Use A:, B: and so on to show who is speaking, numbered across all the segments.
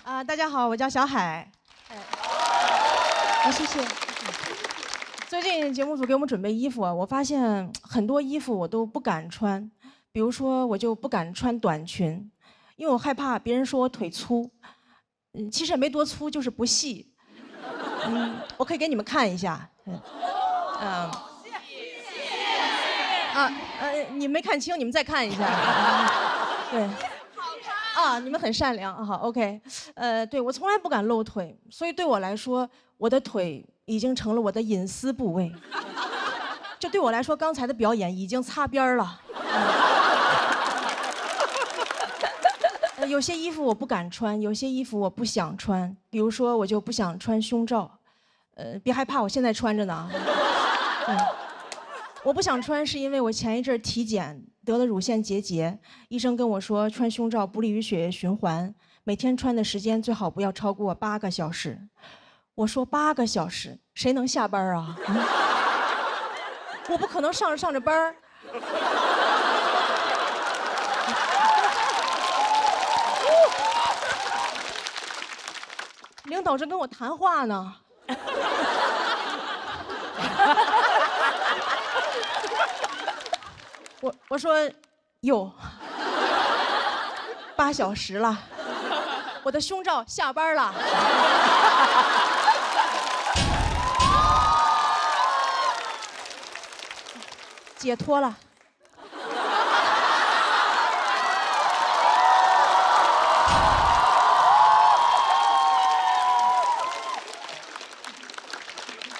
A: 大家好，我叫小海。谢谢。最近节目组给我们准备衣服啊，我发现很多衣服我都不敢穿，比如说我就不敢穿短裙，因为我害怕别人说我腿粗。其实也没多粗，就是不细。我可以给你们看一下。你没看清，你们再看一下。对。你们很善良，好 ，OK，对我从来不敢露腿，所以对我来说，我的腿已经成了我的隐私部位。就对我来说，刚才的表演已经擦边了。有些衣服我不敢穿，有些衣服我不想穿，比如说我就不想穿胸罩，别害怕，我现在穿着呢。我不想穿是因为我前一阵体检得了乳腺结节，医生跟我说穿胸罩不利于血液循环，每天穿的时间最好不要超过8个小时。我说8个小时，谁能下班啊？我不可能上着班儿。领导正跟我谈话呢。我说，哟，8小时了，我的胸罩下班了。解脱了。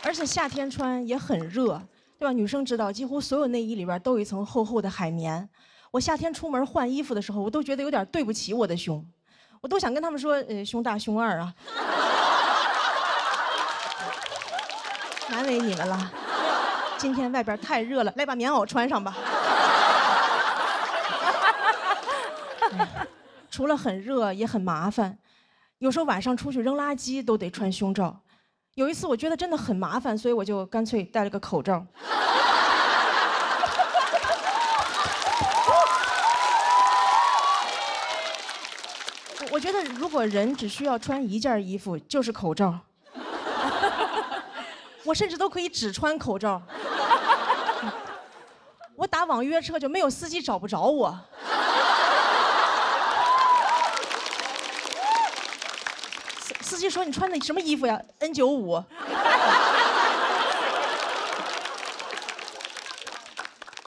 A: 而且夏天穿也很热。对吧？女生知道，几乎所有内衣里边都有一层厚厚的海绵。我夏天出门换衣服的时候，我都觉得有点对不起我的胸，我都想跟他们说，胸大胸二啊。难为你们了，今天外边太热了，来把棉袄穿上吧。除了很热，也很麻烦，有时候晚上出去扔垃圾都得穿胸罩。有一次我觉得真的很麻烦，所以我就干脆戴了个口罩。我觉得如果人只需要穿一件衣服，就是口罩。我甚至都可以只穿口罩。我打网约车就没有司机找不着我。司机说：“你穿的什么衣服呀 ？N95。”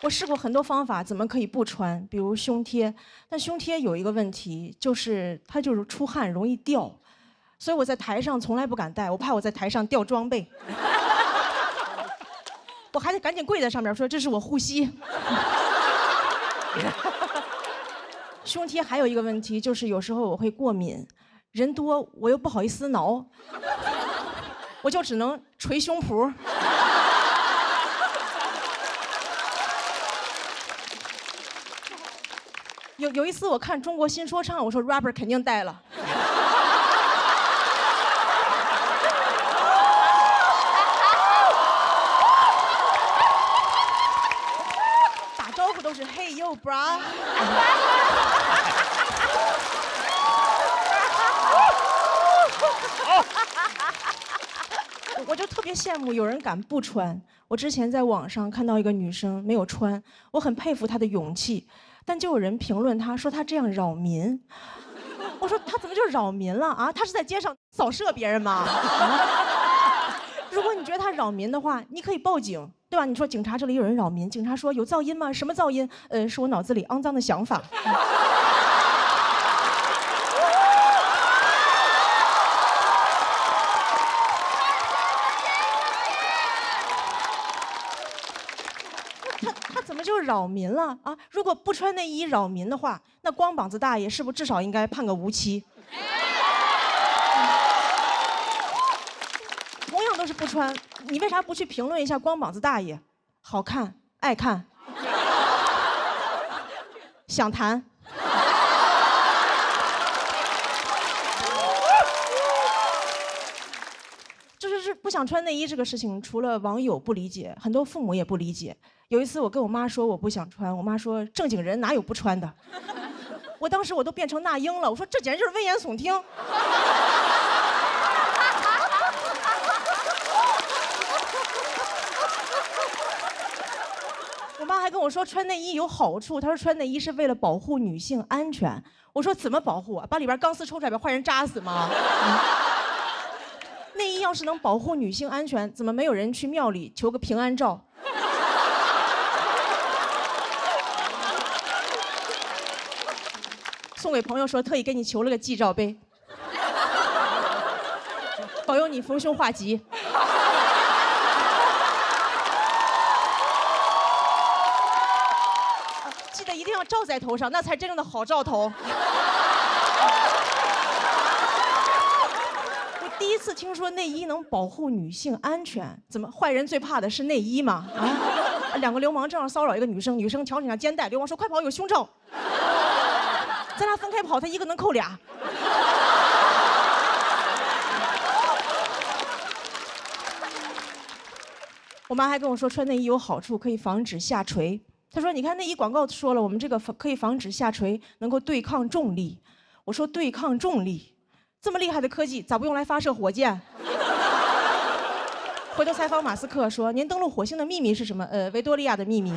A: 我试过很多方法，怎么可以不穿？比如胸贴，但胸贴有一个问题，就是它就是出汗容易掉，所以我在台上从来不敢戴，我怕我在台上掉装备。我还得赶紧跪在上面说：“这是我护膝。”胸贴还有一个问题，就是有时候我会过敏。人多我又不好意思挠，我就只能捶胸脯。有一次我看中国新说唱，我说 rapper 肯定带了。打招呼都是 Hey yo bra。我就特别羡慕有人敢不穿。我之前在网上看到一个女生没有穿，我很佩服她的勇气，但就有人评论她说她这样扰民。我说她怎么就扰民了啊？她是在街上扫射别人吗？如果你觉得她扰民的话，你可以报警，对吧？你说警察这里有人扰民，警察说有噪音吗？什么噪音？是我脑子里肮脏的想法。他怎么就扰民了啊？如果不穿内衣扰民的话，那光膀子大爷是不是至少应该判个无期？同样都是不穿，你为啥不去评论一下光膀子大爷？好看，爱看，想谈。就是不想穿内衣这个事情，除了网友不理解，很多父母也不理解。有一次我跟我妈说我不想穿，我妈说正经人哪有不穿的？我当时我都变成那英了，我说这简直就是危言耸听。我妈还跟我说穿内衣有好处，她说穿内衣是为了保护女性安全。我说怎么保护啊？把里边钢丝抽出来，把坏人扎死吗？内衣要是能保护女性安全，怎么没有人去庙里求个平安照？送给朋友说特意给你求了个祭照杯，保佑你逢凶化吉。记得一定要罩在头上，那才真正的好兆头。我第一次听说内衣能保护女性安全，怎么坏人最怕的是内衣吗？啊，两个流氓正要骚扰一个女生，女生挑起上肩带，流氓说快跑，有胸罩。咱俩分开跑，他一个能扣俩。我妈还跟我说穿内衣有好处，可以防止下垂。她说你看内衣广告说了，我们这个可以防止下垂，能够对抗重力。我说对抗重力，这么厉害的科技咋不用来发射火箭？回头采访马斯克说您登陆火星的秘密是什么？维多利亚的秘密。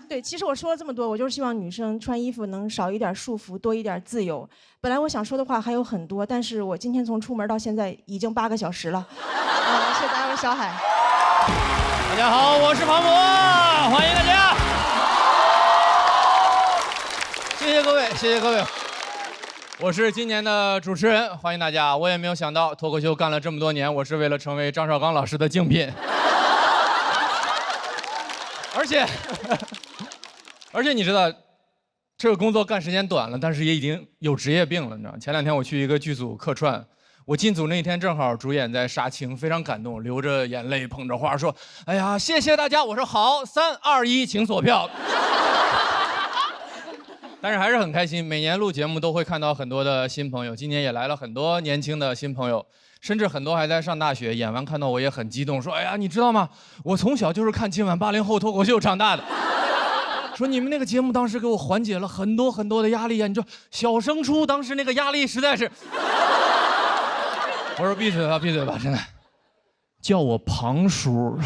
A: 对，其实我说了这么多，我就是希望女生穿衣服能少一点束缚，多一点自由。本来我想说的话还有很多，但是我今天从出门到现在已经8个小时了。谢谢大家，我是小海。
B: 大家好，我是庞博，欢迎大家。谢谢各位，谢谢各位。我是今年的主持人，欢迎大家。我也没有想到脱口秀干了这么多年，我是为了成为张绍刚老师的竞品。而且你知道，这个工作干时间短了，但是也已经有职业病了，你知道吗？前2天我去一个剧组客串，我进组那天正好主演在杀青，非常感动，流着眼泪捧着花说：“哎呀，谢谢大家。”我说好，3、2、1，请锁票。但是还是很开心，每年录节目都会看到很多的新朋友，今年也来了很多年轻的新朋友。甚至很多还在上大学，演完看到我也很激动，说：“哎呀，你知道吗？我从小就是看今晚80后脱口秀长大的。说你们那个节目当时给我缓解了很多很多的压力啊！你说小升初当时那个压力实在是……”我说：“闭嘴吧，闭嘴吧，真的，叫我庞叔。”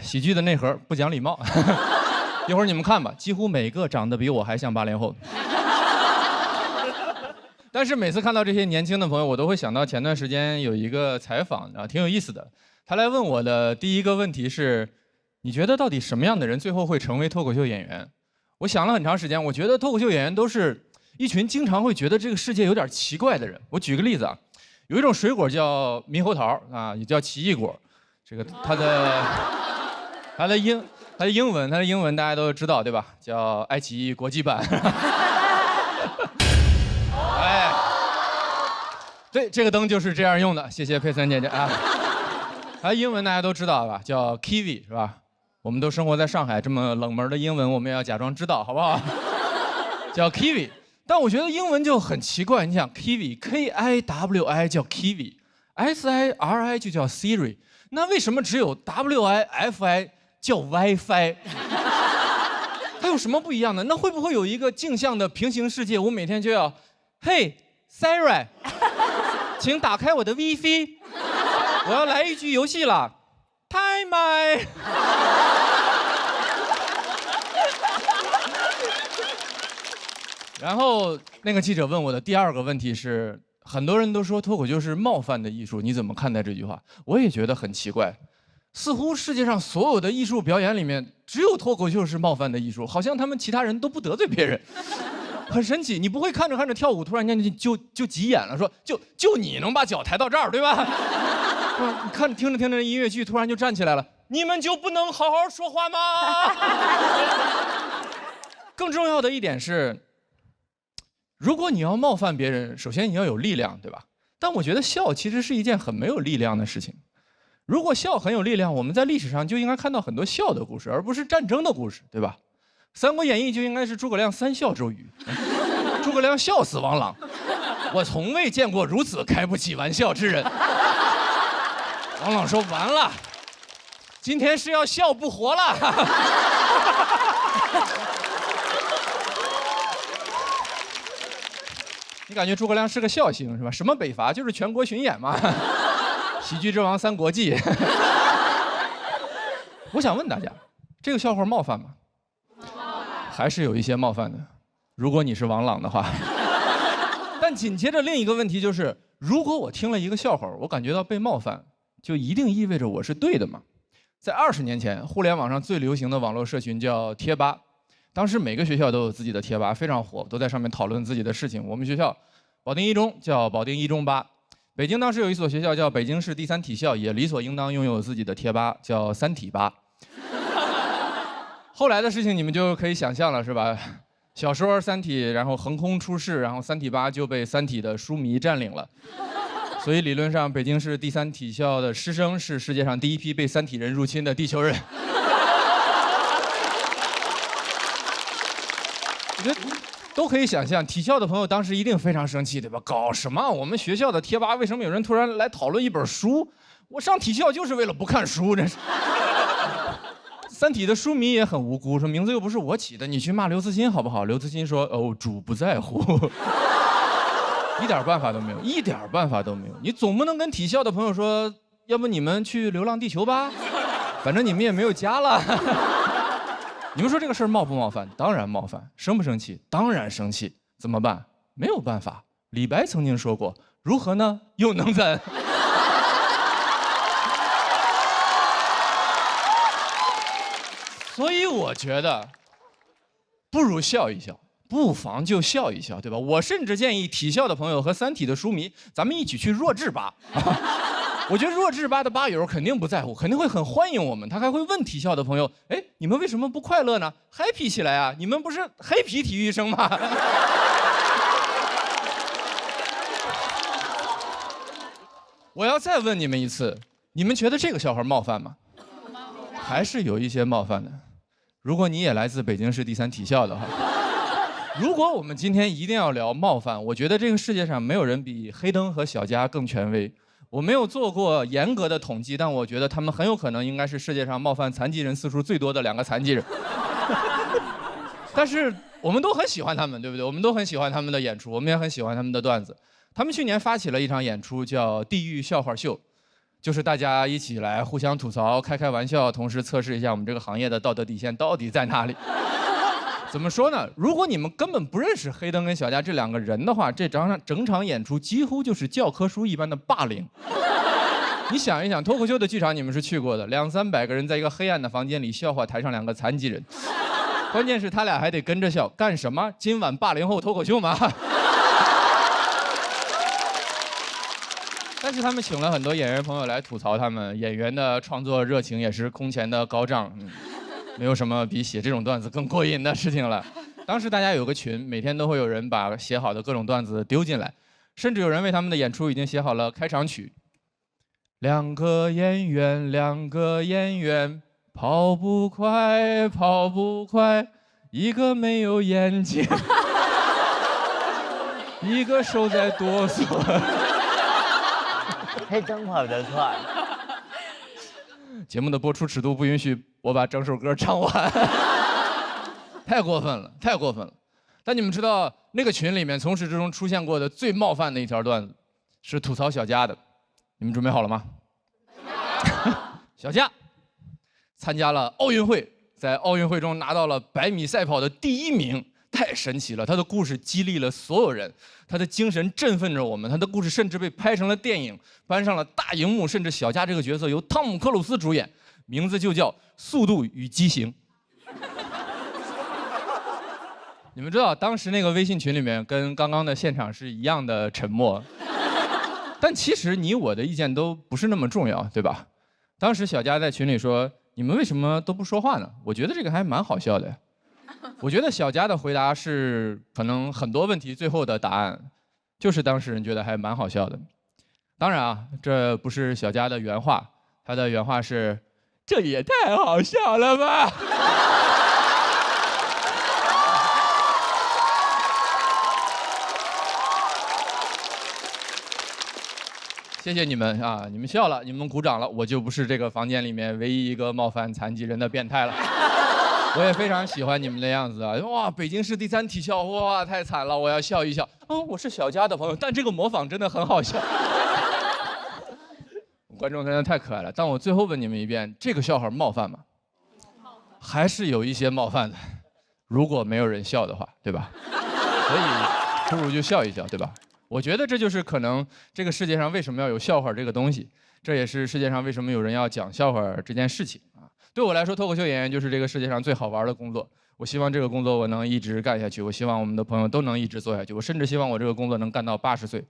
B: 喜剧的内核不讲礼貌。一会儿你们看吧，几乎每个长得比我还像80后。但是每次看到这些年轻的朋友，我都会想到前段时间有一个采访啊，挺有意思的。他来问我的第一个问题是：你觉得到底什么样的人最后会成为脱口秀演员？我想了很长时间，我觉得脱口秀演员都是一群经常会觉得这个世界有点奇怪的人。我举个例子啊，有一种水果叫猕猴桃啊，也叫奇异果。这个它的英文大家都知道对吧？叫爱奇艺国际版。哎，对，这个灯就是这样用的，谢谢佩森姐姐啊。英文大家都知道吧？叫 kiwi 是吧？我们都生活在上海，这么冷门的英文我们也要假装知道，好不好？叫 kiwi， 但我觉得英文就很奇怪，你想 kiwi Kiwi 叫 kiwi，SIRI 就叫 Siri， 那为什么只有 WIFI 叫 WiFi？ 它有什么不一样的？那会不会有一个镜像的平行世界？我每天就要，嘿 Siri， 请打开我的 WiFi， 我要来一局游戏了，太美。然后那个记者问我的第二个问题是，很多人都说脱口秀是冒犯的艺术，你怎么看待这句话？我也觉得很奇怪。似乎世界上所有的艺术表演里面，只有脱口秀是冒犯的艺术，好像他们其他人都不得罪别人，很神奇。你不会看着看着跳舞，突然间就急眼了，说就你能把脚抬到这儿，对吧？你看听着听着音乐剧，突然就站起来了，你们就不能好好说话吗？更重要的一点是，如果你要冒犯别人，首先你要有力量，对吧？但我觉得笑其实是一件很没有力量的事情。如果笑很有力量，我们在历史上就应该看到很多笑的故事，而不是战争的故事，对吧？《三国演义》就应该是诸葛亮3笑周瑜，诸葛亮笑死王朗，我从未见过如此开不起玩笑之人。王朗说：“完了，今天是要笑不活了。”你感觉诸葛亮是个笑星是吧？什么北伐就是全国巡演嘛。喜剧之王三国记。我想问大家，这个笑话冒犯吗？还是有一些冒犯的。如果你是王朗的话。但紧接着另一个问题就是，如果我听了一个笑话，我感觉到被冒犯，就一定意味着我是对的吗？在20年前，互联网上最流行的网络社群叫贴吧，当时每个学校都有自己的贴吧，非常火，都在上面讨论自己的事情。我们学校保定一中叫保定一中吧，北京当时有一所学校叫北京市第三体校，也理所应当拥有自己的贴吧，叫三体吧。后来的事情你们就可以想象了，是吧？小说《三体》，然后横空出世，然后三体吧就被三体的书迷占领了。所以理论上，北京市第三体校的师生是世界上第一批被三体人入侵的地球人。我觉得都可以想象，体校的朋友当时一定非常生气，对吧？搞什么？我们学校的贴吧为什么有人突然来讨论一本书？我上体校就是为了不看书，真是。三体的书迷也很无辜，说名字又不是我起的，你去骂刘慈欣好不好？刘慈欣说：“哦，主不在乎。”一点办法都没有，一点办法都没有。你总不能跟体校的朋友说，要不你们去《流浪地球》吧，反正你们也没有家了。你们说这个事儿冒不冒犯？当然冒犯。生不生气？当然生气。怎么办？没有办法。李白曾经说过：“如何呢？又能怎？”所以我觉得，不如笑一笑，不妨就笑一笑，对吧？我甚至建议体校的朋友和三体的书迷，咱们一起去弱智吧。我觉得弱智吧的吧友肯定不在乎，肯定会很欢迎我们。他还会问体校的朋友：“哎，你们为什么不快乐呢 ？happy 起来啊！你们不是黑皮体育生吗？”我要再问你们一次，你们觉得这个笑话冒犯吗？还是有一些冒犯的。如果你也来自北京市第三体校的话，如果我们今天一定要聊冒犯，我觉得这个世界上没有人比黑灯和小佳更权威。我没有做过严格的统计，但我觉得他们很有可能应该是世界上冒犯残疾人次数最多的2个残疾人。但是我们都很喜欢他们，对不对？我们都很喜欢他们的演出，我们也很喜欢他们的段子。他们去年发起了一场演出，叫《地狱笑话秀》。就是大家一起来互相吐槽、开开玩笑，同时测试一下我们这个行业的道德底线到底在哪里。怎么说呢？如果你们根本不认识黑灯跟小佳这2个人的话，这整场演出几乎就是教科书一般的霸凌。你想一想，脱口秀的剧场你们是去过的，200-300个人在一个黑暗的房间里笑话台上2个残疾人，关键是他俩还得跟着笑，干什么？今晚80后脱口秀吗？但是他们请了很多演员朋友来吐槽他们，演员的创作热情也是空前的高涨，没有什么比写这种段子更过瘾的事情了。当时大家有个群，每天都会有人把写好的各种段子丢进来，甚至有人为他们的演出已经写好了开场曲。2个演员，跑不快，一个没有眼睛，一个手在哆嗦。
C: 黑灯跑得快。
B: 节目的播出尺度不允许我把整首歌唱完，太过分了，太过分了。但你们知道那个群里面从始至终出现过的最冒犯的一条段子，是吐槽小佳的。你们准备好了吗？小佳参加了奥运会，在奥运会中拿到了100米赛跑的第1名。太神奇了，他的故事激励了所有人，他的精神振奋着我们，他的故事甚至被拍成了电影，搬上了大荧幕，甚至小佳这个角色由汤姆克鲁斯主演，名字就叫《速度与激情》。你们知道当时那个微信群里面跟刚刚的现场是一样的沉默，但其实你我的意见都不是那么重要，对吧？当时小佳在群里说：“你们为什么都不说话呢？”我觉得这个还蛮好笑的。我觉得小佳的回答是可能很多问题最后的答案，就是当事人觉得还蛮好笑的。当然啊，这不是小佳的原话，他的原话是：“这也太好笑了吧！”谢谢你们啊！你们笑了，你们鼓掌了，我就不是这个房间里面唯一一个冒犯残疾人的变态了。我也非常喜欢你们的样子啊！哇，北京市第3体校，哇，太惨了，我要笑一笑。我是小佳的朋友，但这个模仿真的很好笑。观众真的太可爱了。但我最后问你们一遍，这个笑话冒犯吗？还是有一些冒犯的。如果没有人笑的话，对吧？所以不如就笑一笑，对吧？我觉得这就是可能这个世界上为什么要有笑话这个东西，这也是世界上为什么有人要讲笑话这件事情啊。对我来说，脱口秀演员就是这个世界上最好玩的工作。我希望这个工作我能一直干下去，我希望我们的朋友都能一直做下去，我甚至希望我这个工作能干到80岁。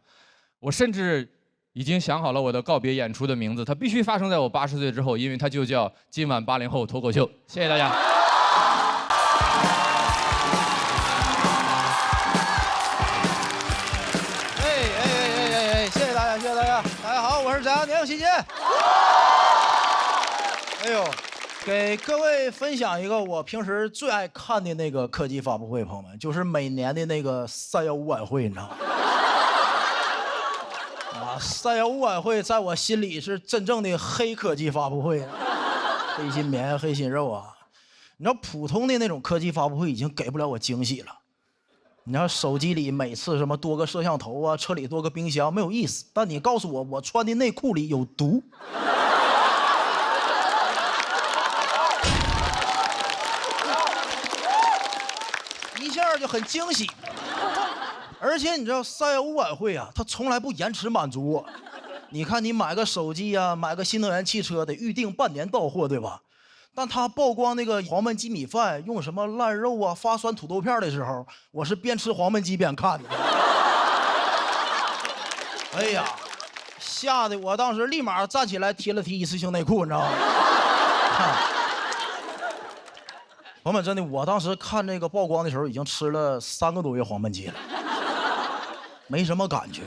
B: 我甚至已经想好了我的告别演出的名字，它必须发生在我80岁之后，因为它就叫今晚80后脱口秀。谢谢大家。
C: 谢谢大家，谢谢大家。大家好，我是翟阳年，谢谢。哎呦，给各位分享一个我平时最爱看的那个科技发布会，朋友们，就是每年的那个315晚会，你知道吗？啊，315晚会在我心里是真正的黑科技发布会，黑心棉、黑心肉啊！你知道普通的那种科技发布会已经给不了我惊喜了。你知道手机里每次什么多个摄像头啊，车里多个冰箱没有意思，但你告诉我我穿的内裤里有毒，一下就很惊喜。而且你知道315晚会啊，它从来不延迟满足我。你看你买个手机啊，买个新能源汽车得预定半年到货，对吧？但他曝光那个黄焖鸡米饭用什么烂肉啊、发酸土豆片的时候，我是边吃黄焖鸡边看的。哎呀，吓得我当时立马站起来贴了贴一次性内裤，你知道吗？朋友们，真的，我当时看这个曝光的时候，已经吃了3个多月黄焖鸡了，没什么感觉。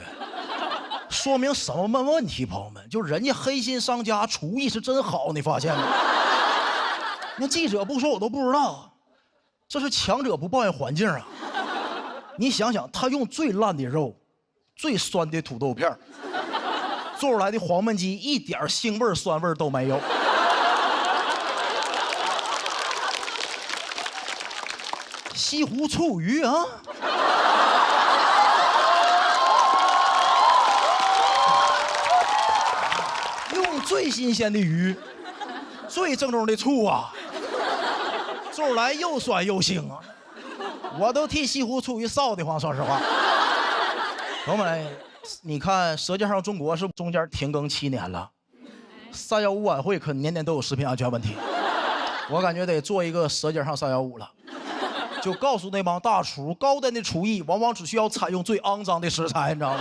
C: 说明什么问题？朋友们，就人家黑心商家厨艺是真好，你发现没？那记者不说我都不知道，这是强者不抱怨环境啊！你想想，他用最烂的肉、最酸的土豆片做出来的黄焖鸡，一点腥味、酸味都没有。西湖醋鱼啊！用最新鲜的鱼，最正宗的醋啊！做出来又酸又腥啊！我都替西湖醋鱼臊得慌，说实话。朋友们，你看《舌尖上中国》是中间停更7年了，315晚会可年年都有食品安全问题，我感觉得做一个《舌尖上315》了，就告诉那帮大厨，高端的厨艺往往只需要采用最肮脏的食材，你知道吗？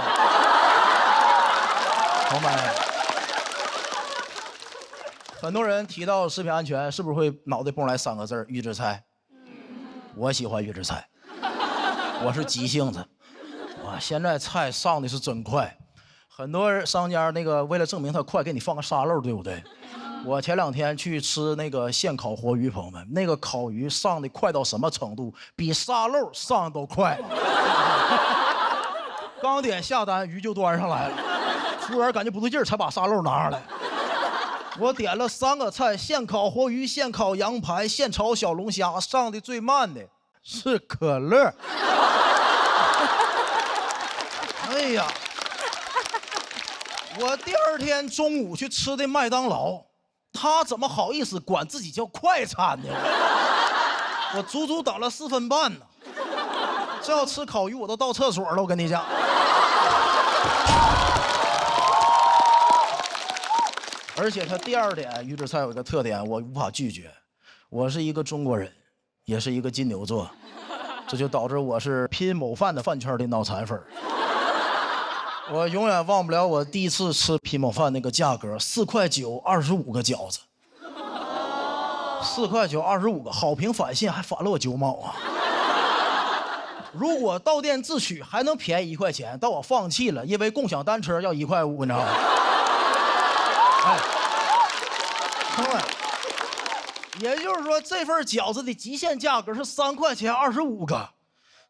C: 朋友们，很多人提到食品安全，是不是会脑袋蹦来3个字预制菜？我喜欢预制菜，我是急性子。哇，现在菜上的是真快，很多商家那个为了证明它快，给你放个沙漏，对不对？我前2天去吃那个现烤活鱼，朋友们，那个烤鱼上的快到什么程度？比沙漏上的都快。刚点下单，鱼就端上来了，服务员感觉不对劲儿，才把沙漏拿上来。我点了3个菜：现烤活鱼、现烤羊排、现炒小龙虾。上的最慢的是可乐。哎呀，我第2天中午去吃的麦当劳，他怎么好意思管自己叫快餐呢？我足足等了4分半呢。这要吃烤鱼，我都到厕所了。我跟你讲。而且他第2点，预制菜有一个特点，我无法拒绝。我是一个中国人，也是一个金牛座，这就导致我是拼某饭的饭圈的脑残粉。我永远忘不了我第一次吃拼某饭那个价格，4块9 25个饺子，4块9 25个，好评返现还返了我9毛啊！如果到店自取还能便宜1块钱，但我放弃了，因为共享单车要1块5，你知道吗？哎，朋友们，也就是说这份饺子的极限价格是3块钱25个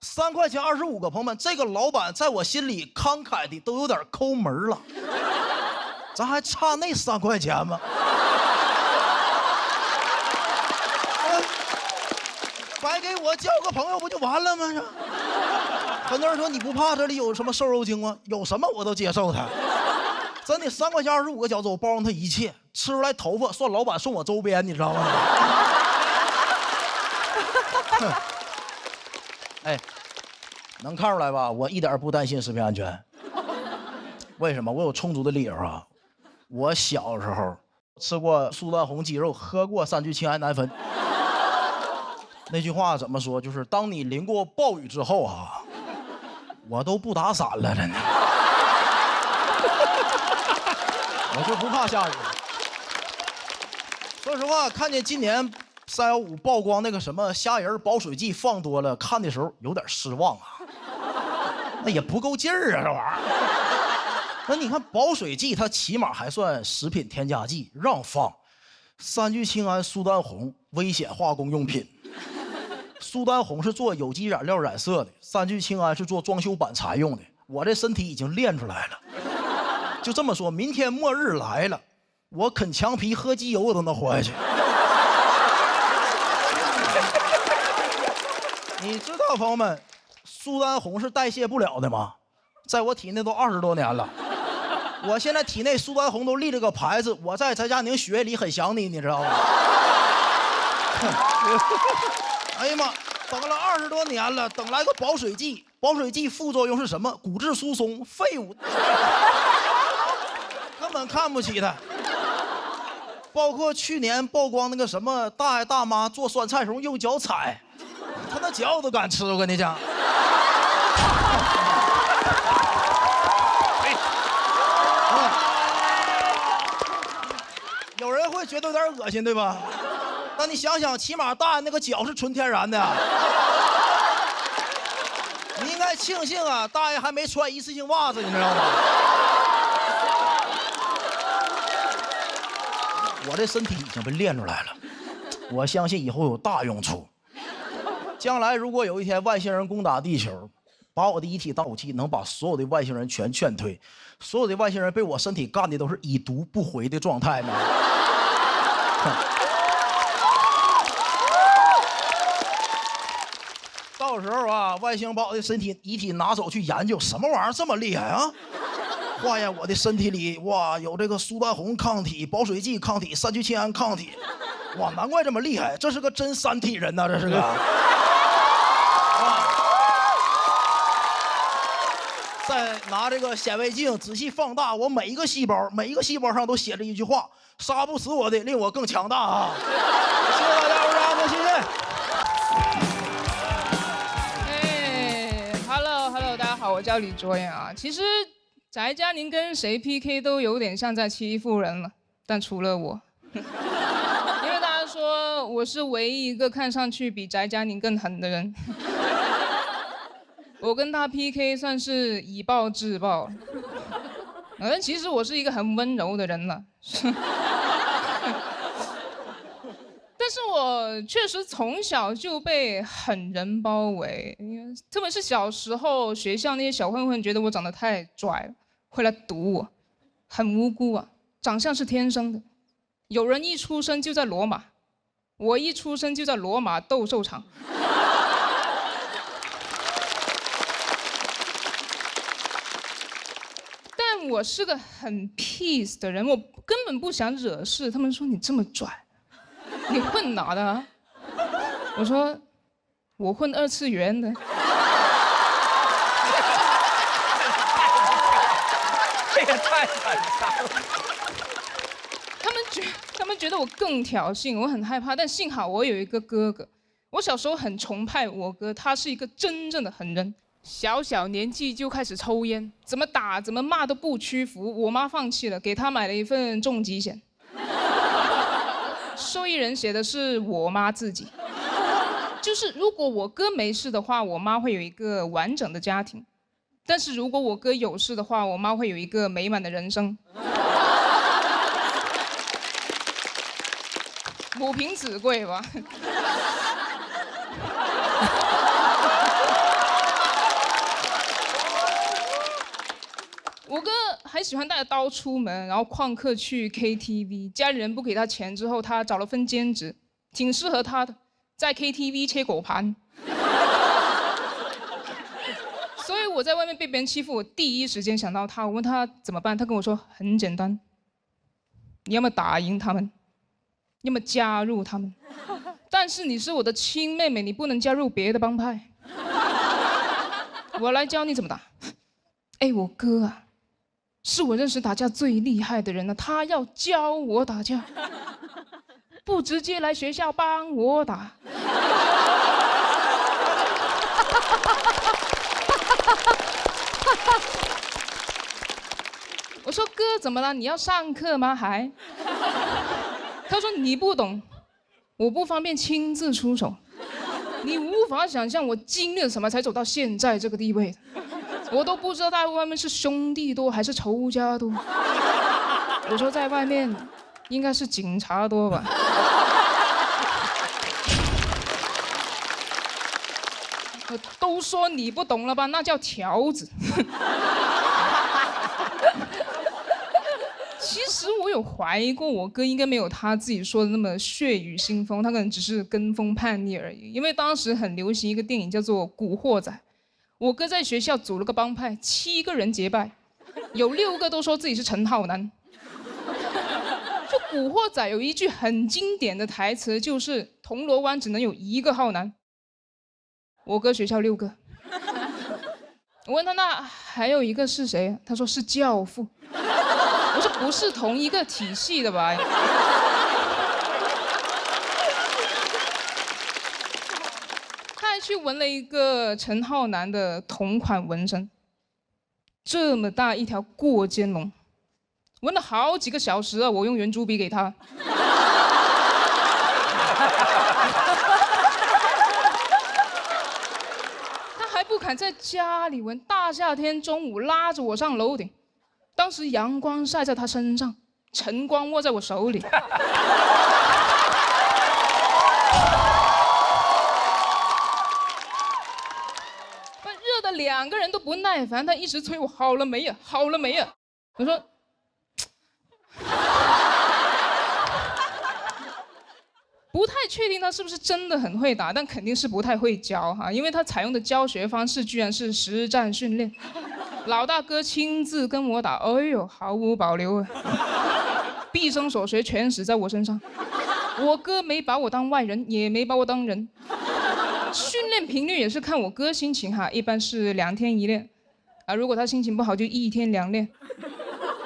C: ，3块钱25个。朋友们，这个老板在我心里慷慨的都有点抠门了。咱还差那3块钱吗？白给我交个朋友不就完了吗？很多人说你不怕这里有什么瘦肉精吗？有什么我都接受它。真的，3块钱25个饺子，我包容他一切。吃出来头发算老板送我周边，你知道吗？哎，能看出来吧？我一点不担心食品安全。为什么？我有充足的理由啊！我小时候吃过苏丹红鸡肉，喝过3聚氰胺南酚。那句话怎么说？就是当你淋过暴雨之后啊，我都不打伞了，真的。我就不怕下雨。说实话，看见今年315曝光那个什么虾仁保水剂放多了，看的时候有点失望啊。那也不够劲儿啊，这玩意儿。那你看保水剂，它起码还算食品添加剂，让放。3聚氰胺苏丹红危险化工用品。苏丹红是做有机染料染色的，3聚氰胺是做装修板材用的。我这身体已经练出来了。就这么说，明天末日来了，我啃墙皮喝机油我都能活下去。你知道朋友们，苏丹红是代谢不了的吗？在我体内都20多年了，我现在体内苏丹红都立了个牌子，我在翟佳宁血液里很想你，你知道吗？哎呀妈，等了20多年了，等来个保水剂，保水剂副作用是什么？骨质疏松，废物。根本看不起他。包括去年曝光那个什么大爷大妈做酸菜时候用脚踩，他那脚都敢吃，我跟你讲。有人会觉得有点恶心，对吧？但你想想，起码大爷那个脚是纯天然的。你应该庆幸啊，大爷还没穿一次性袜子，你知道吗？我这身体已经被练出来了，我相信以后有大用处。将来如果有一天外星人攻打地球，把我的遗体当武器，能把所有的外星人全劝退。所有的外星人被我身体干的都是已读不回的状态嘛。到时候啊，外星把我的身体遗体拿走去研究，什么玩意儿这么厉害啊？化验我的身体里，哇，有这个苏丹红抗体、保水剂抗体、3聚氰胺抗体，哇，难怪这么厉害，这是个真3体人呐，这是个。再拿这个显微镜仔细放大我每一个细胞，每一个细胞上都写着一句话：杀不死我的，令我更强大啊！谢谢大家，我是阿哥，谢谢。
D: Hello， 大家好，我叫李卓妍啊。其实翟佳宁跟谁 PK 都有点像在欺负人了，但除了我，因为大家说我是唯一一个看上去比翟佳宁更狠的人。我跟他 PK 算是以暴制暴，但其实我是一个很温柔的人了。但是我确实从小就被狠人包围，特别是小时候，学校那些小混混觉得我长得太拽了，会来堵我，很无辜啊，长相是天生的。有人一出生就在罗马，我一出生就在罗马斗兽场。但我是个很 peace 的人，我根本不想惹事。他们说你这么拽，你混哪的啊？我说我混2次元的。
B: 这个太反差了。
D: 他们觉得我更挑衅，我很害怕。但幸好我有一个哥哥，我小时候很崇拜我哥，他是一个真正的狠人。小年纪就开始抽烟，怎么打怎么骂都不屈服。我妈放弃了，给他买了一份重疾险。受益人写的是我妈自己，就是如果我哥没事的话，我妈会有一个完整的家庭；但是如果我哥有事的话，我妈会有一个美满的人生。母凭子贵吧。我哥还喜欢带着刀出门，然后旷课去 KTV， 家里人不给他钱之后，他找了份兼职，挺适合他的，在 KTV 切果盘。所以我在外面被别人欺负，我第一时间想到他，我问他怎么办，他跟我说很简单，你要么打赢他们，要么加入他们，但是你是我的亲妹妹，你不能加入别的帮派。我来教你怎么打。哎，我哥啊，是我认识打架最厉害的人了，他要教我打架，不直接来学校帮我打。我说哥怎么了？你要上课吗？还？他说你不懂，我不方便亲自出手，你无法想象我经历了什么才走到现在这个地位的，我都不知道在外面是兄弟多还是仇家多。我说在外面应该是警察多吧。都说你不懂了吧？那叫条子。其实我有怀疑过，我哥应该没有他自己说的那么血雨腥风，他可能只是跟风叛逆而已。因为当时很流行一个电影叫做《古惑仔》，我哥在学校组了个帮派，7个人结拜，有6个都说自己是陈浩南。就《古惑仔》有一句很经典的台词，就是铜锣湾只能有1个浩南。我哥学校6个。我问他那还有一个是谁？他说是教父。我说不是同一个体系的吧？他还去纹了一个陈浩南的同款纹身，这么大一条过肩龙，纹了好几个小时啊！我用圆珠笔给他。他还不肯在家里纹，大夏天中午拉着我上楼顶。当时阳光晒在他身上，晨光握在我手里。热的2个人都不耐烦，他一直催我好了没呀，好了没呀？我说，不太确定他是不是真的很会打，但肯定是不太会教哈，因为他采用的教学方式居然是实战训练。老大哥亲自跟我打，哎呦，毫无保留啊！毕生所学全使在我身上。我哥没把我当外人，也没把我当人。训练频率也是看我哥心情哈，一般是2天1练，啊，如果他心情不好就1天2练，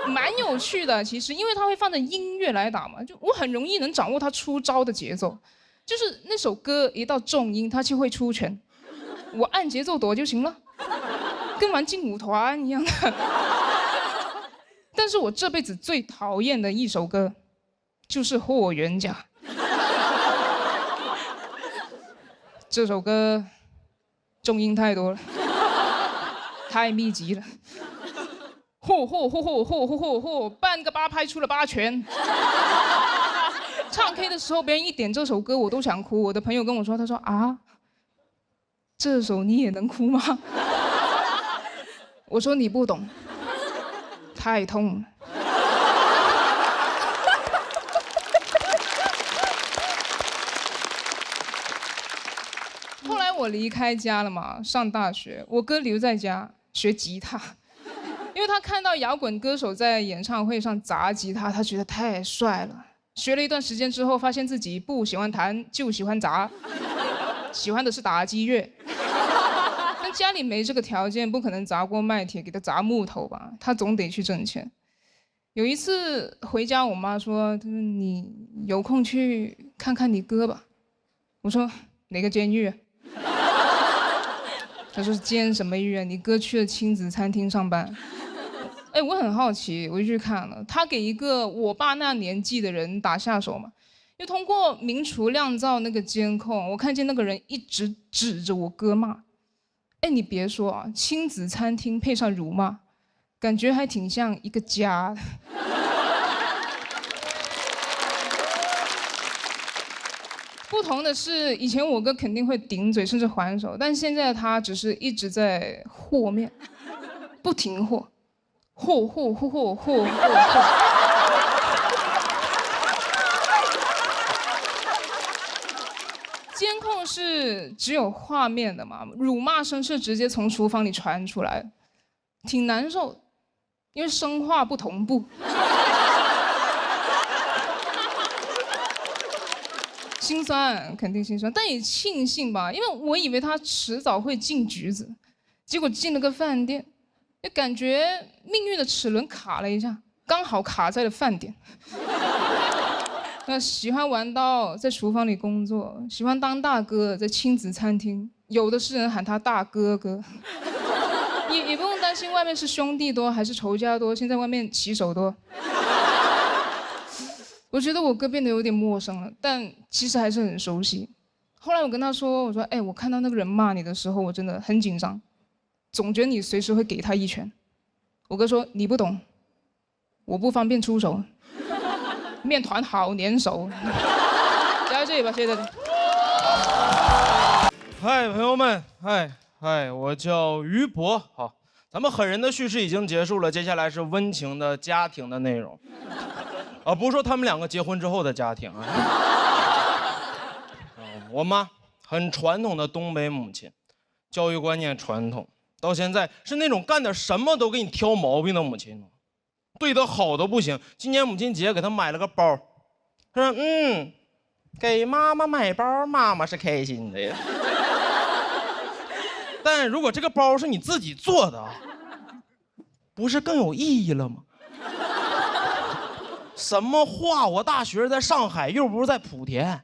D: 蛮有趣的。其实因为他会放着音乐来打嘛，就我很容易能掌握他出招的节奏，就是那首歌一到重音他就会出拳，我按节奏躲就行了。跟玩劲舞团一样的。但是我这辈子最讨厌的一首歌，就是《霍元甲》。这首歌重音太多了，太密集了。嚯，半个8拍出了8拳。唱 K 的时候，别人一点这首歌，我都想哭。我的朋友跟我说，他说啊，这首你也能哭吗？我说你不懂，太痛了。后来我离开家了嘛，上大学，我哥留在家学吉他，因为他看到摇滚歌手在演唱会上砸吉他，他觉得太帅了。学了一段时间之后，发现自己不喜欢弹，就喜欢砸，喜欢的是打击乐。但家里没这个条件，不可能砸锅卖铁给他砸木头吧，他总得去挣钱。有一次回家，我妈说：“你有空去看看你哥吧。”我说：“哪个监狱啊？”她说：“监什么狱啊？你哥去了亲子餐厅上班。”哎，我很好奇，我就去看了。他给一个我爸那年纪的人打下手嘛，又通过明厨亮灶那个监控，我看见那个人一直指着我哥骂。哎，你别说啊，亲子餐厅配上辱骂，感觉还挺像一个家。不同的是，以前我哥肯定会顶嘴甚至还手，但现在他只是一直在和面，不停和，嚯！监控是只有画面的嘛，辱骂声是直接从厨房里传出来，挺难受，因为声画不同步。心酸，肯定心酸，但也庆幸吧，因为我以为他迟早会进局子，结果进了个饭店，就感觉命运的齿轮卡了一下，刚好卡在了饭点。喜欢玩刀，在厨房里工作；喜欢当大哥，在亲子餐厅，有的是人喊他大哥哥。也不用担心外面是兄弟多还是仇家多，现在外面骑手多。我觉得我哥变得有点陌生了，但其实还是很熟悉。后来我跟他说，我说，哎，我看到那个人骂你的时候，我真的很紧张，总觉得你随时会给他一拳。我哥说，你不懂，我不方便出手。面团好粘手，加在这里吧，谢谢大家。
E: 嗨，朋友们，嗨，我叫于博。好，咱们狠人的叙事已经结束了，接下来是温情的家庭的内容。不是说他们两个结婚之后的家庭啊。我妈很传统的东北母亲，教育观念传统，到现在是那种干点什么都给你挑毛病的母亲。对她好的不行，今年母亲节给她买了个包，她说给妈妈买包，妈妈是开心的呀。但如果这个包是你自己做的，不是更有意义了吗？什么话？我大学在上海，又不是在莆田。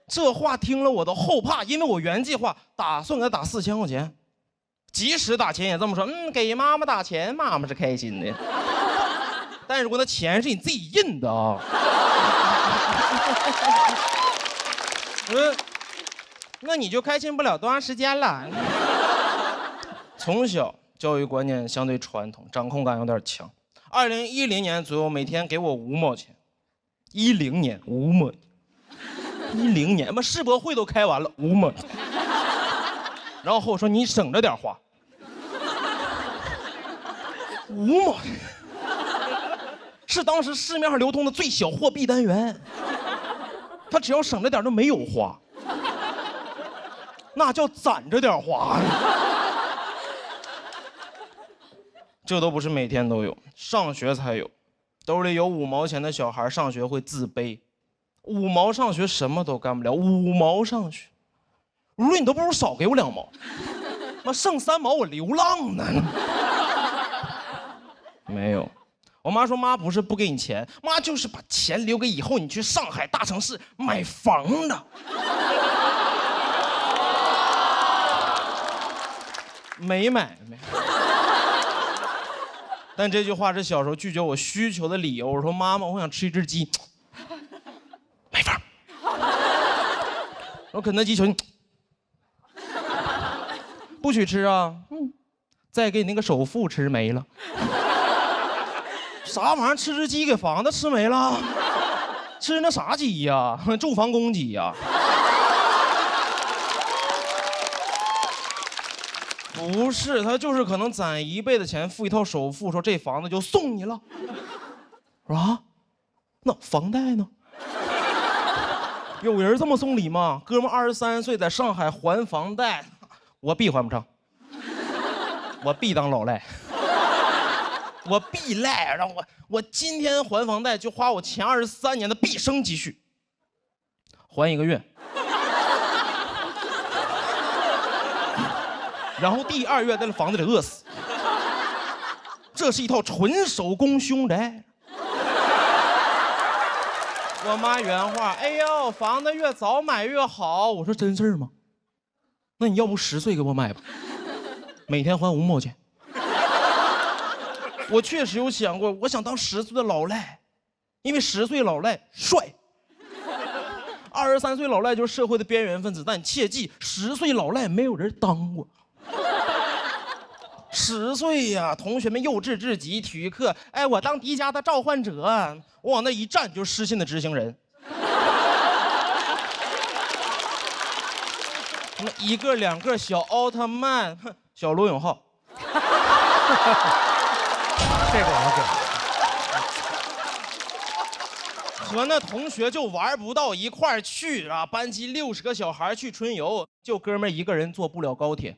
E: 这话听了我都后怕，因为我原计划打算给他打4000块钱。即使打钱也这么说，给妈妈打钱，妈妈是开心的。但如果那钱是你自己印的啊，那你就开心不了多长时间了。从小教育观念相对传统，掌控感有点强。2010年左右，每天给我5毛钱。10年5毛，10年，世博会都开完了5毛。然后我说你省着点花。5毛，是当时市面上流通的最小货币单元。他只要省着点就没有花，那叫攒着点花。这都不是每天都有，上学才有。兜里有5毛钱的小孩上学会自卑，5毛上学什么都干不了，5毛上学，我说你都不如少给我2毛，剩3毛我流浪呢。没有，我妈说妈不是不给你钱，妈就是把钱留给以后你去上海大城市买房的。没买。但这句话是小时候拒绝我需求的理由。我说妈妈，我想吃一只鸡，没法。我说肯德基求你，不许吃啊。再给你那个首付吃没了。啥玩意儿？吃只鸡给房子吃没了？吃那啥鸡呀？住房公鸡呀？不是，他就是可能攒1倍的钱付一套首付，说这房子就送你了。我说啊，那房贷呢？有人这么送礼吗？哥们23岁在上海还房贷，我必还不上，我必当老赖，我必赖，让我今天还房贷就花我前23年的毕生积蓄，还1个月。然后第2月在房子里饿死。这是一套纯手工凶宅。我妈原话：哎呦，房子越早买越好。我说真事儿吗？那你要不10岁给我买吧，每天还5毛钱。我确实有想过，我想当10岁的老赖，因为10岁老赖帅。23岁老赖就是社会的边缘分子，但你切记，10岁老赖没有人当过。10岁呀，同学们幼稚至极，体育课，哎，我当迪迦的召唤者，我往那一站就是失信的执行人。1个2个小奥特曼，小罗永浩。
F: 这个我给。
E: 和那同学就玩不到一块儿去啊！班级60个小孩去春游，就哥们儿一个人坐不了高铁。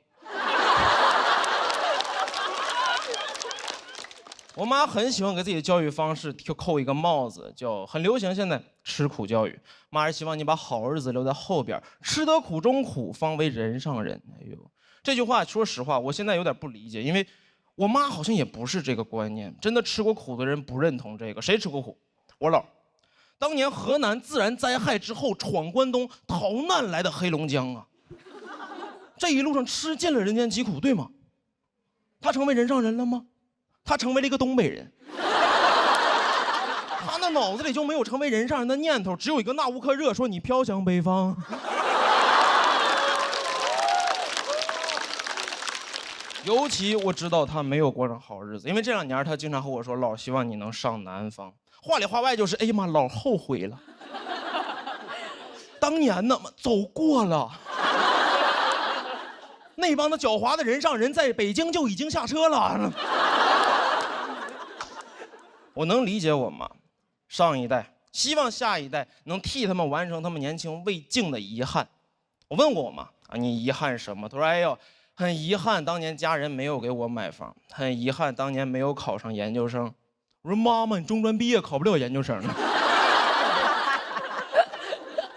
E: 我妈很喜欢给自己的教育方式就扣一个帽子，叫很流行现在吃苦教育。妈是希望你把好日子留在后边，吃得苦中苦，方为人上人。哎呦，这句话说实话，我现在有点不理解，因为我妈好像也不是这个观念。真的吃过苦的人不认同这个，谁吃过苦？我姥。当年河南自然灾害之后闯关东逃难来的黑龙江啊，这一路上吃尽了人间疾苦，对吗？他成为人上人了吗？他成为了一个东北人，他那脑子里就没有成为人上人的念头，只有一个纳乌克热说你飘向北方。尤其我知道他没有过上好日子，因为这2年他经常和我说：“老希望你能上南方。”话里话外就是：“哎呀妈，老后悔了，当年呢走过了。”那帮的狡猾的人上人在北京就已经下车了。我能理解我妈，上一代希望下一代能替他们完成他们年轻未尽的遗憾。我问过我妈啊，你遗憾什么？她说：“哎呦，很遗憾当年家人没有给我买房，很遗憾当年没有考上研究生。”我说：“妈妈，你中专毕业考不了研究生。”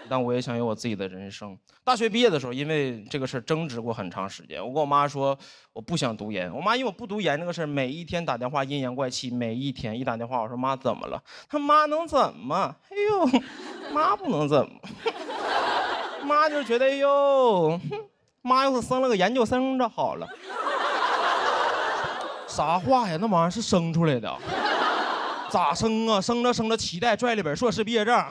E: 但我也想有我自己的人生。大学毕业的时候，因为这个事儿争执过很长时间。我跟我妈说我不想读研。我妈因为我不读研这个事儿，每一天打电话阴阳怪气，每一天一打电话我说妈怎么了？她妈能怎么？哎呦，妈不能怎么。妈就觉得哎呦，妈要是生了个研究生这好了。啥话呀？那玩意儿是生出来的。咋生啊？生着生着脐带拽了本硕士毕业证。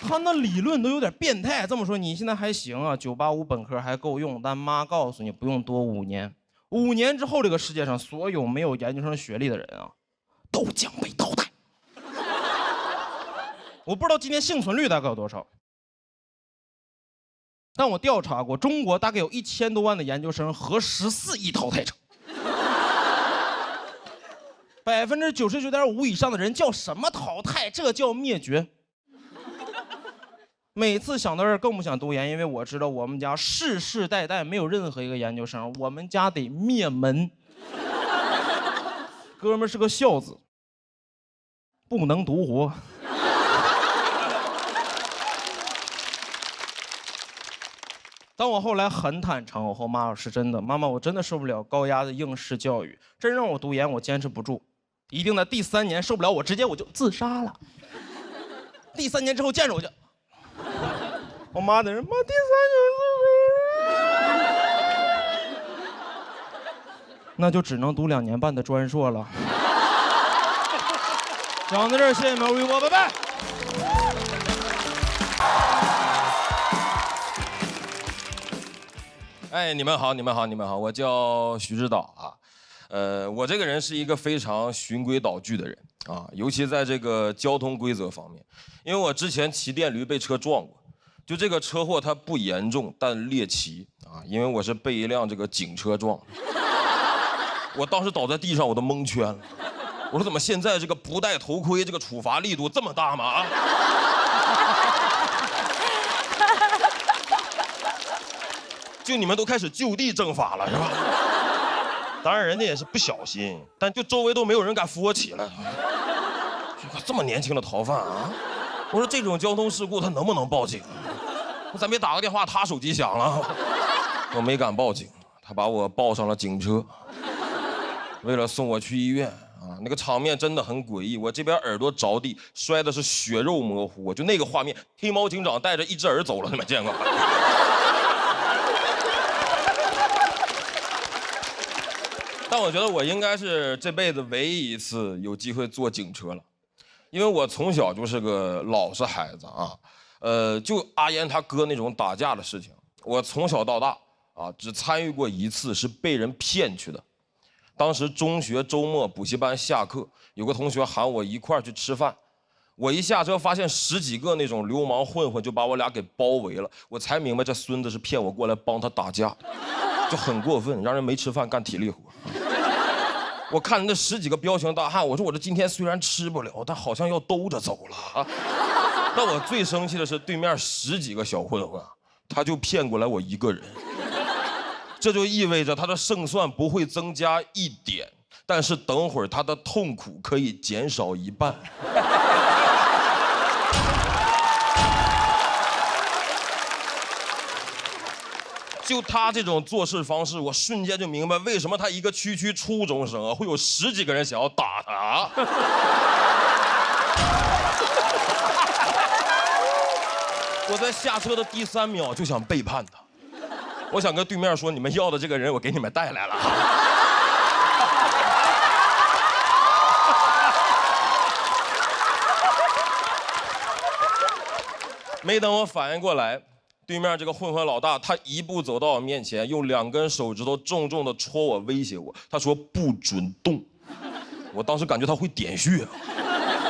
E: 他那理论都有点变态。这么说你现在还行啊，985本科还够用，但妈告诉你不用多5年，5年之后这个世界上所有没有研究生学历的人啊，都将被淘汰。我不知道今年幸存率大概有多少，但我调查过，中国大概有1000多万的研究生和14亿淘汰者。99.5%以上的人叫什么淘汰？这叫灭绝。每次想到这儿更不想读研，因为我知道我们家世世代代没有任何一个研究生，我们家得灭门。哥们儿是个孝子，不能独活。当我后来很坦诚，我和妈说是真的，妈妈，我真的受不了高压的应试教育，真让我读研我坚持不住，一定在第3年受不了，我直接我就自杀了。第3年之后见着我就。我妈在这，妈第3年是谁？那就只能读2年半的专硕了。讲到这儿，谢谢苗宇哥，拜拜。
G: 哎，你们好，你们好，你们好，我叫徐指导啊。我这个人是一个非常循规蹈矩的人啊，尤其在这个交通规则方面，因为我之前骑电驴被车撞过。就这个车祸它不严重，但猎奇啊！因为我是被一辆这个警车撞的，我当时倒在地上，我都蒙圈了。我说怎么现在这个不戴头盔，这个处罚力度这么大吗？啊！就你们都开始就地正法了是吧？当然人家也是不小心，但就周围都没有人敢扶我起来。这么年轻的逃犯啊！我说这种交通事故他能不能报警？咱别打个电话，他手机响了，我没敢报警，他把我抱上了警车，为了送我去医院啊，那个场面真的很诡异，我这边耳朵着地，摔的是血肉模糊，就那个画面，黑猫警长带着一只耳走了，你们见过？但我觉得我应该是这辈子唯一一次有机会坐警车了，因为我从小就是个老实孩子啊。就阿烟他哥那种打架的事情，我从小到大啊只参与过1次，是被人骗去的。当时中学周末补习班下课，有个同学喊我一块儿去吃饭，我一下车发现10几个那种流氓混混就把我俩给包围了，我才明白这孙子是骗我过来帮他打架的，就很过分，让人没吃饭干体力活。我看那10几个彪形大汉，我说我这今天虽然吃不了，但好像要兜着走了啊。但我最生气的是对面10几个小混混，他就骗过来我一个人，这就意味着他的胜算不会增加1点，但是等会儿他的痛苦可以减少1半。就他这种做事方式，我瞬间就明白为什么他一个区初中生啊，会有10几个人想要打他啊。我在下车的第3秒就想背叛他，我想跟对面说，你们要的这个人我给你们带来了。没等我反应过来，对面这个混混老大，他一步走到我面前，用2根手指头重重的戳我，威胁我。他说不准动。我当时感觉他会点穴，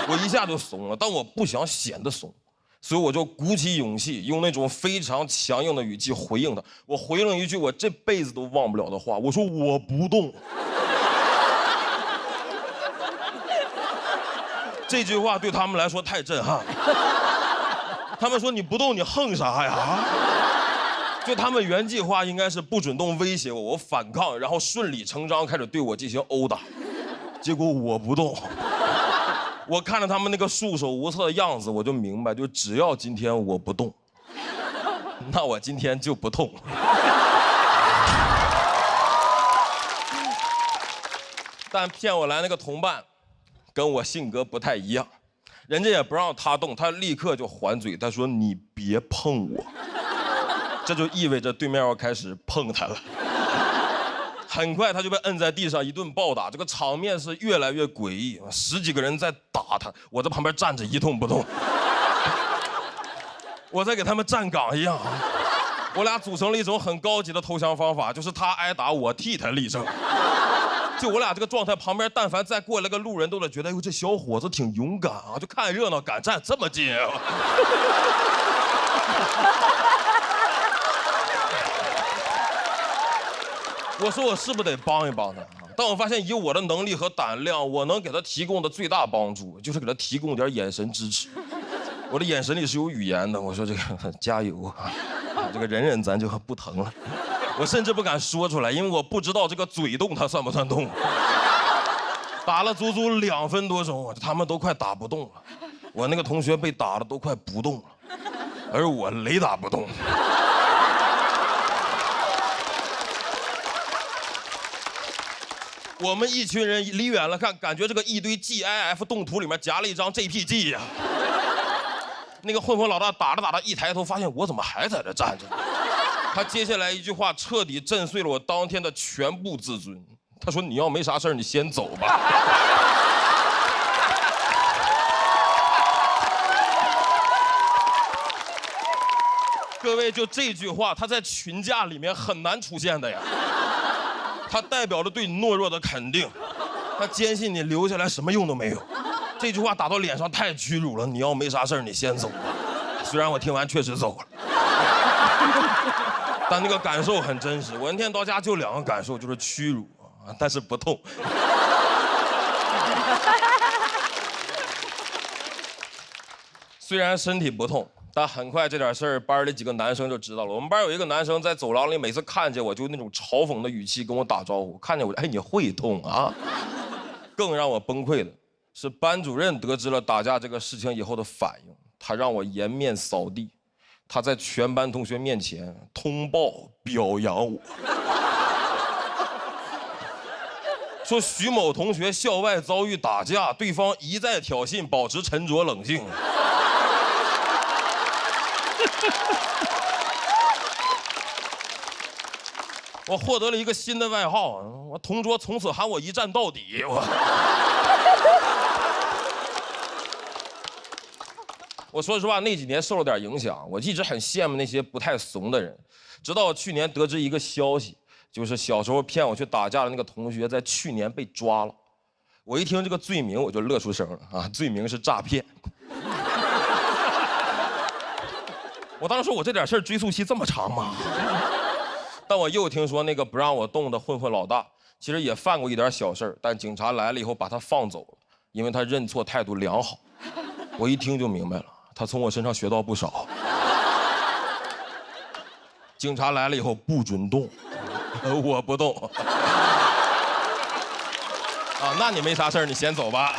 G: 我一下就怂了，但我不想显得怂，所以我就鼓起勇气，用那种非常强硬的语气回应他。我回了一句我这辈子都忘不了的话，我说我不动。这句话对他们来说太震撼了。他们说你不动你横啥呀？就他们原计划应该是不准动威胁我，我反抗，然后顺理成章开始对我进行殴打。结果我不动，我看着他们那个束手无策的样子，我就明白，就只要今天我不动，那我今天就不痛。但骗我来那个同伴，跟我性格不太一样。人家也不让他动，他立刻就还嘴，他说你别碰我。这就意味着对面要开始碰他了。很快他就被摁在地上一顿暴打，这个场面是越来越诡异，10几个人在打他，我在旁边站着一动不动。我在给他们站岗一样。我俩组成了一种很高级的投降方法，就是他挨打我替他立正。就我俩这个状态，旁边但凡再过来个路人，都得觉得，哎呦，这小伙子挺勇敢啊，就看热闹敢站这么近啊。我说我是不是得帮一帮他？但我发现以我的能力和胆量，我能给他提供的最大帮助，就是给他提供点眼神支持。我的眼神里是有语言的，我说这个加油啊，这个忍咱就不疼了。我甚至不敢说出来，因为我不知道这个嘴动它算不算动。打了足足2分多钟，他们都快打不动了。我那个同学被打的都快不动了，而我雷打不动。我们一群人离远了看，感觉这个一堆 GIF 动图里面夹了一张 JPG 呀。那个混混老大打着打着一抬头，发现我怎么还在这站着？他接下来一句话彻底震碎了我当天的全部自尊。他说：“你要没啥事儿，你先走吧。”各位，就这句话，他在群架里面很难出现的呀。它代表着对你懦弱的肯定，他坚信你留下来什么用都没有。这句话打到脸上太屈辱了。你要没啥事儿，你先走吧。虽然我听完确实走了。但那个感受很真实，我那天到家就2个感受，就是屈辱啊，但是不痛。虽然身体不痛，但很快这点事儿，班里几个男生就知道了。我们班有一个男生在走廊里，每次看见我就那种嘲讽的语气跟我打招呼，看见我，哎，你会痛啊？更让我崩溃的是，班主任得知了打架这个事情以后的反应，他让我颜面扫地。他在全班同学面前通报表扬我，说徐某同学校外遭遇打架，对方一再挑衅，保持沉着冷静。我获得了一个新的外号，我同桌从此喊我一战到底。我说实话，那几年受了点影响，我一直很羡慕那些不太怂的人。直到去年得知一个消息，就是小时候骗我去打架的那个同学，在去年被抓了。我一听这个罪名，我就乐出声了啊！罪名是诈骗。我当时说我这点事儿追诉期这么长吗？但我又听说那个不让我动的混混老大，其实也犯过一点小事儿，但警察来了以后把他放走了，因为他认错态度良好。我一听就明白了，他从我身上学到不少。警察来了以后不准动，我不动。啊，那你没啥事儿，你先走吧。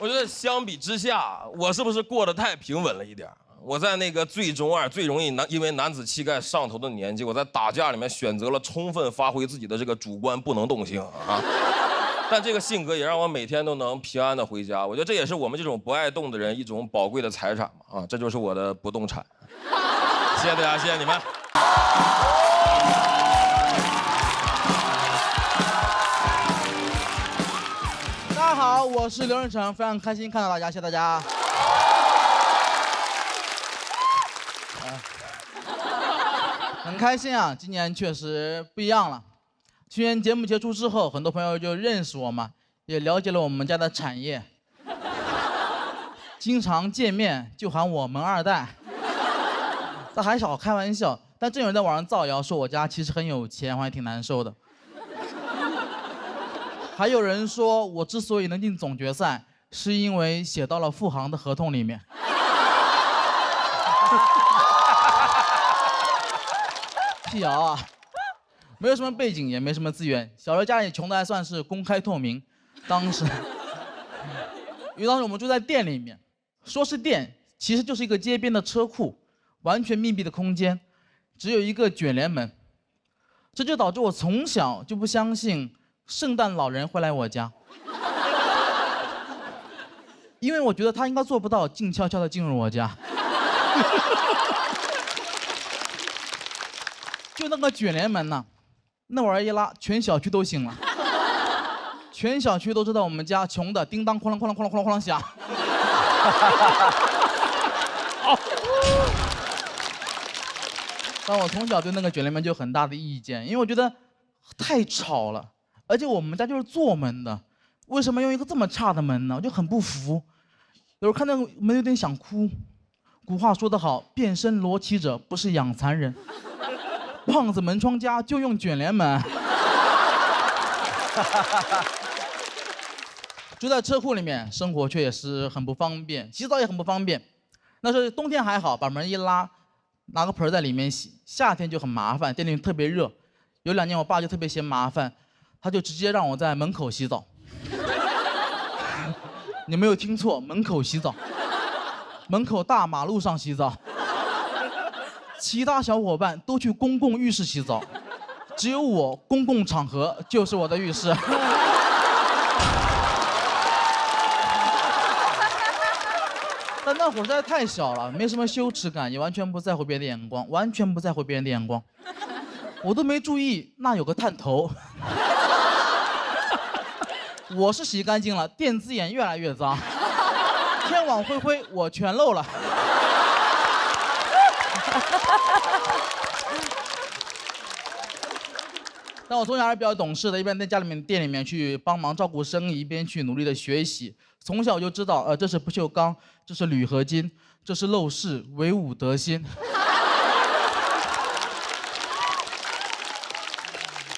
G: 我觉得相比之下，我是不是过得太平稳了一点？我在那个最中二、最容易因为男子气概上头的年纪，我在打架里面选择了充分发挥自己的这个主观不能动性啊。但这个性格也让我每天都能平安的回家。我觉得这也是我们这种不爱动的人一种宝贵的财产嘛啊，这就是我的不动产。谢谢大家，谢谢你们。
F: 大家好，我是刘润成，非常开心看到大家，谢谢大家。很开心啊，今年确实不一样了。去年节目结束之后，很多朋友就认识我嘛，也了解了我们家的产业，经常见面就喊我门二代，这还少开玩笑。但真有人在网上造谣说我家其实很有钱，我还挺难受的。还有人说我之所以能进总决赛，是因为写到了富航的合同里面。辟谣啊，没有什么背景，也没什么资源，小时候家里穷的还算是公开透明。当时我们住在店里面，说是店，其实就是一个街边的车库，完全密闭的空间，只有一个卷帘门。这就导致我从小就不相信圣诞老人会来我家，因为我觉得他应该做不到静悄悄地进入我家。就那个卷帘门呐，那玩意儿一拉，全小区都醒了，全小区都知道我们家穷的叮当哐啷哐啷哐啷哐啷哐啷响。但我从小对那个卷帘门就有很大的意见，因为我觉得太吵了，而且我们家就是做门的，为什么用一个这么差的门呢？我就很不服。有时候看那个门有点想哭。古话说得好，变身罗绮者不是养蚕人。胖子门窗家就用卷帘门。住在车库里面，生活却也是很不方便，洗澡也很不方便。那时候冬天还好，把门一拉，拿个盆在里面洗；夏天就很麻烦，店里特别热。有2年我爸就特别嫌麻烦，他就直接让我在门口洗澡。你没有听错，门口洗澡，门口大马路上洗澡。其他小伙伴都去公共浴室洗澡，只有我公共场合就是我的浴室。但那会儿实在太小了，没什么羞耻感，也完全不在乎别人的眼光，完全不在乎别人的眼光。我都没注意那有个探头。我是洗干净了，电子眼越来越脏，天网恢恢，我全漏了。但我从小还是比较懂事的，一边在家里面店里面去帮忙照顾生意，一边去努力的学习。从小就知道，这是不锈钢，这是铝合金，这是陋室，惟吾德馨。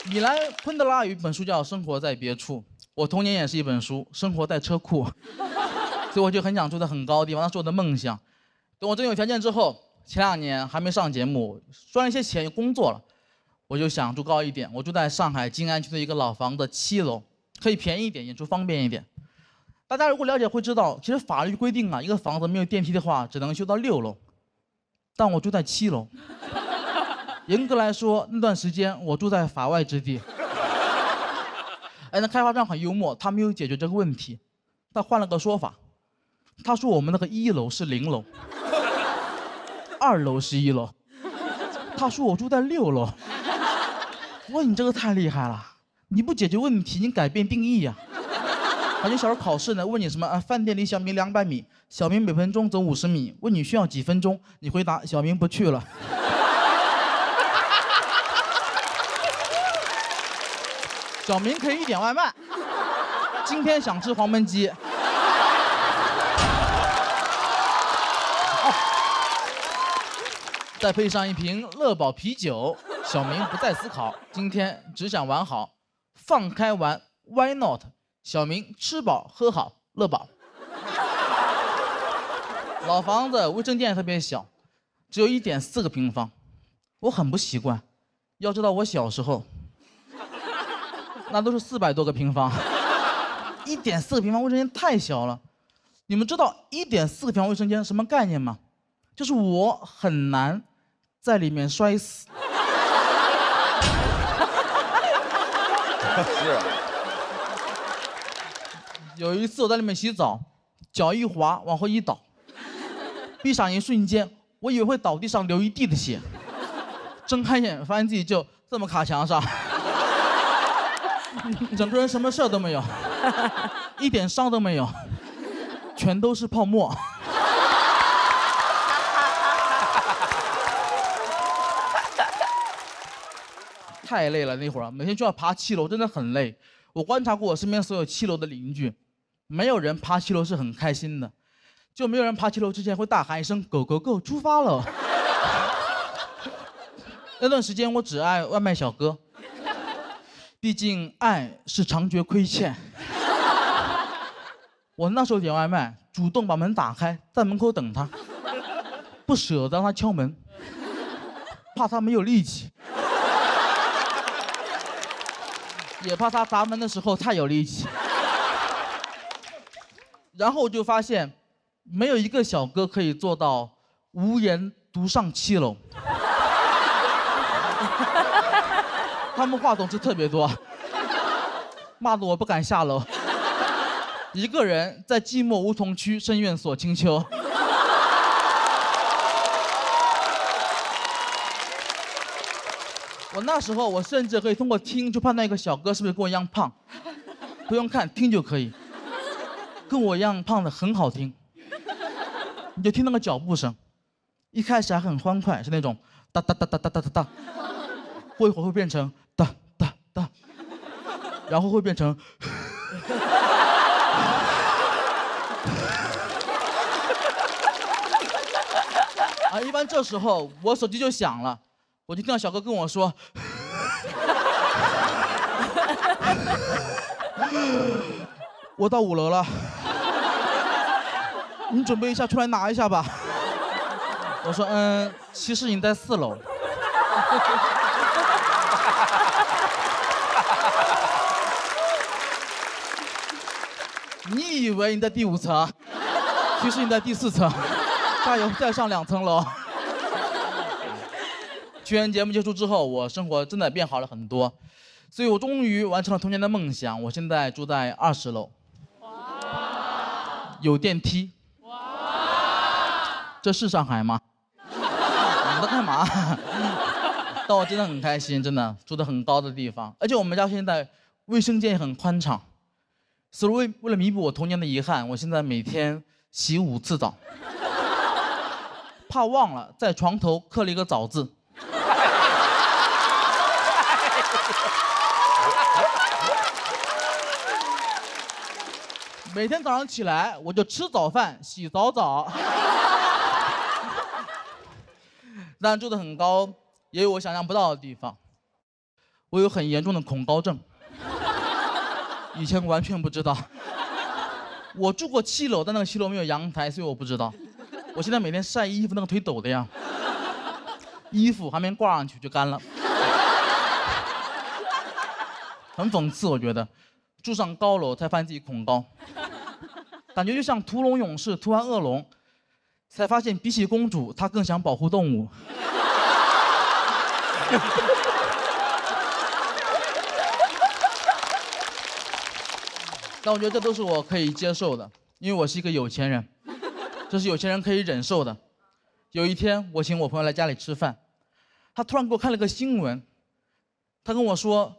F: 米兰昆德拉有一本书叫《生活在别处》，我童年也是一本书《生活在车库》，所以我就很想住在很高的地方，那是我的梦想。等我真有条件之后，前2年还没上节目，赚了一些钱，有工作了，我就想住高一点。我住在上海静安区的一个老房的7楼，可以便宜一点，演出方便一点。大家如果了解会知道，其实法律规定啊，一个房子没有电梯的话，只能修到6楼，但我住在7楼。严格来说，那段时间我住在法外之地。那开发商很幽默，他没有解决这个问题，他换了个说法，他说我们那个1楼是0楼，2楼是1楼，他说我住在6楼。我说你这个太厉害了，你不解决问题，你改变定义呀。感觉小时候考试呢，问你什么饭店离小明200米，小明每分钟走50米，问你需要几分钟，你回答小明不去了。小明可以1点外卖，今天想吃黄焖鸡。再配上一瓶乐宝啤酒，小明不再思考，今天只想玩好，放开玩 ，Why not？ 小明吃饱喝好，乐宝。老房子卫生间也特别小，只有1.4个平方，我很不习惯。要知道我小时候，那都是400多个平方，1.4个平方卫生间太小了。你们知道1.4个平方卫生间什么概念吗？就是我很难在里面摔死。
G: 是啊。
F: 有一次我在里面洗澡，脚一滑往后一倒，闭上一瞬间，我以为会倒地上流一地的血，睁开眼发现自己就这么卡墙上，整个人什么事儿都没有，一点伤都没有，全都是泡沫。太累了，那会儿每天就要爬7楼，真的很累。我观察过我身边所有7楼的邻居，没有人爬7楼是很开心的，就没有人爬7楼之前会大喊一声“Go Go Go， 出发了”。那段时间我只爱外卖小哥，毕竟爱是常觉亏欠。我那时候点外卖，主动把门打开，在门口等他，不舍得让他敲门，怕他没有力气。也怕他砸门的时候太有力气，然后我就发现，没有一个小哥可以做到无言独上7楼。他们话总是特别多，骂得我不敢下楼。一个人在寂寞梧桐区深院锁清秋。我那时候，我甚至可以通过听就判断一个小哥是不是跟我一样胖，不用看，听就可以。跟我一样胖的很好听，你就听那个脚步声，一开始还很欢快，是那种哒哒哒哒哒哒哒哒，过一会儿会变成哒哒哒，然后会变成啊，一般这时候我手机就响了。我就听到小哥跟我说：“我到5楼了，你准备一下出来拿一下吧。”我说：“其实你在4楼。”你以为你在第5层，其实你在第4层，加油，再上2层楼。去年节目结束之后，我生活真的变好了很多，所以我终于完成了童年的梦想。我现在住在20楼，有电梯。这是上海吗？你们在干嘛？但我真的很开心，真的住得很高的地方，而且我们家现在卫生间也很宽敞，所以为了弥补我童年的遗憾，我现在每天洗5次澡，怕忘了在床头刻了一个早字。每天早上起来，我就吃早饭，洗早澡。但住得很高，也有我想象不到的地方。我有很严重的恐高症，以前完全不知道。我住过7楼，但那个7楼没有阳台，所以我不知道。我现在每天晒衣服，那个腿抖的呀，衣服还没挂上去就干了，很讽刺。我觉得住上高楼才发现自己恐高。感觉就像屠龙勇士屠完恶龙，才发现比起公主，他更想保护动物。但我觉得这都是我可以接受的，因为我是一个有钱人，这是有钱人可以忍受的。有一天，我请我朋友来家里吃饭，他突然给我看了个新闻，他跟我说，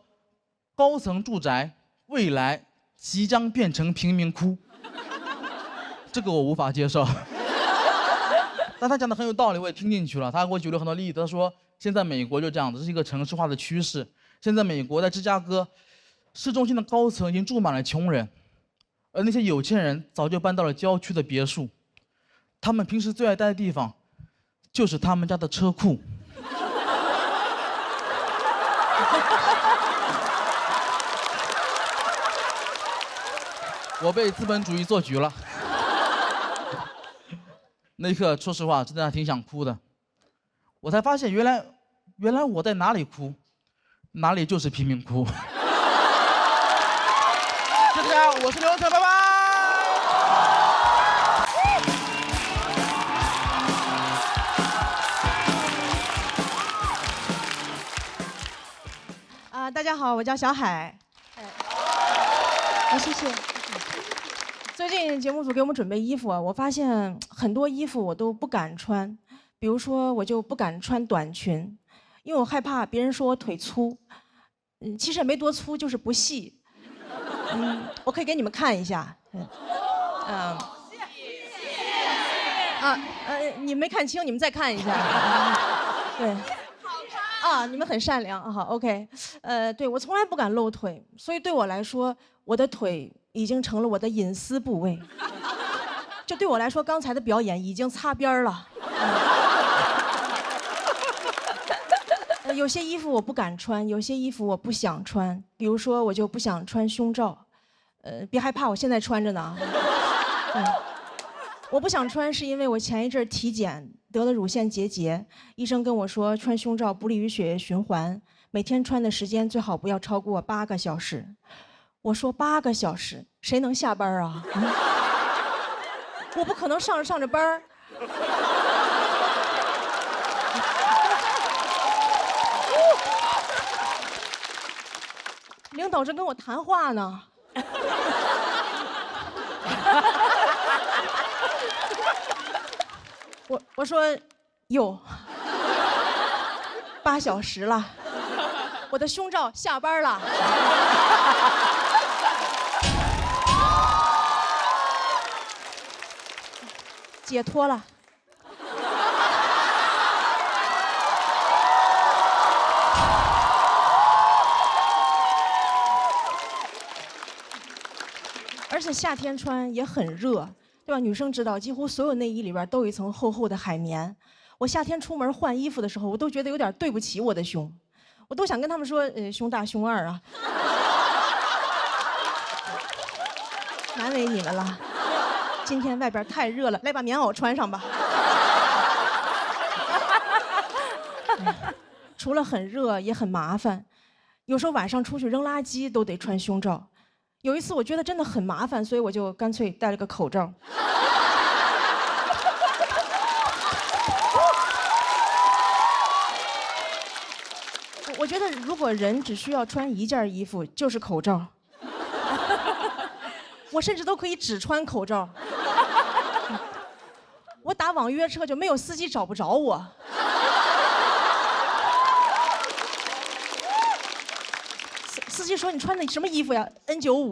F: 高层住宅未来即将变成贫民窟。这个我无法接受，但他讲的很有道理，我也听进去了。他给我举了很多例子，他说现在美国就这样子，这是一个城市化的趋势。现在美国在芝加哥市中心的高层已经住满了穷人，而那些有钱人早就搬到了郊区的别墅。他们平时最爱待的地方，就是他们家的车库。我被资本主义做局了。那一刻，说实话，真的还挺想哭的。我才发现，原来我在哪里哭，哪里就是贫民窟。就这样，我是刘文成，拜拜。
A: 大家好，我叫小海。谢谢。最近节目组给我们准备衣服啊，我发现很多衣服我都不敢穿，比如说我就不敢穿短裙，因为我害怕别人说我腿粗。其实也没多粗，就是不细。我可以给你们看一下。你没看清，你们再看一下。对。你们很善良，好 ，OK，对我从来不敢露腿，所以对我来说，我的腿已经成了我的隐私部位。就对我来说，刚才的表演已经擦边了。有些衣服我不敢穿，有些衣服我不想穿，比如说我就不想穿胸罩，别害怕，我现在穿着呢。我不想穿是因为我前一阵体检得了乳腺结节，医生跟我说穿胸罩不利于血液循环，每天穿的时间最好不要超过8个小时。我说8个小时，谁能下班啊？我不可能上着班儿。领导正跟我谈话呢。我说，哟，8小时了，我的胸罩下班了。解脱了。而且夏天穿也很热。对吧？女生知道，几乎所有内衣里边都有一层厚厚的海绵。我夏天出门换衣服的时候，我都觉得有点对不起我的胸，我都想跟他们说，胸大胸二啊。难为你们了，今天外边太热了，来把棉袄穿上吧。除了很热，也很麻烦，有时候晚上出去扔垃圾都得穿胸罩。有一次我觉得真的很麻烦，所以我就干脆戴了个口罩。我觉得如果人只需要穿一件衣服，就是口罩。我甚至都可以只穿口罩。我打网约车就没有司机找不着我。司机说：“你穿的什么衣服呀 ？N95。”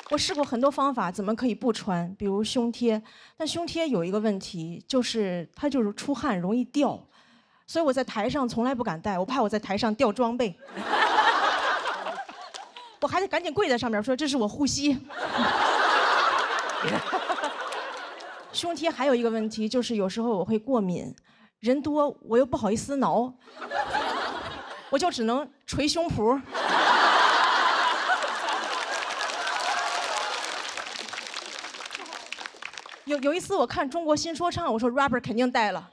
A: 我试过很多方法，怎么可以不穿？比如胸贴，但胸贴有一个问题，就是它就是出汗容易掉，所以我在台上从来不敢戴，我怕我在台上掉装备。我还得赶紧跪在上面说：“这是我护膝。”胸贴还有一个问题，就是有时候我会过敏。人多我又不好意思挠，我就只能捶胸脯。有一次我看中国新说唱，我说 rapper 肯定带了。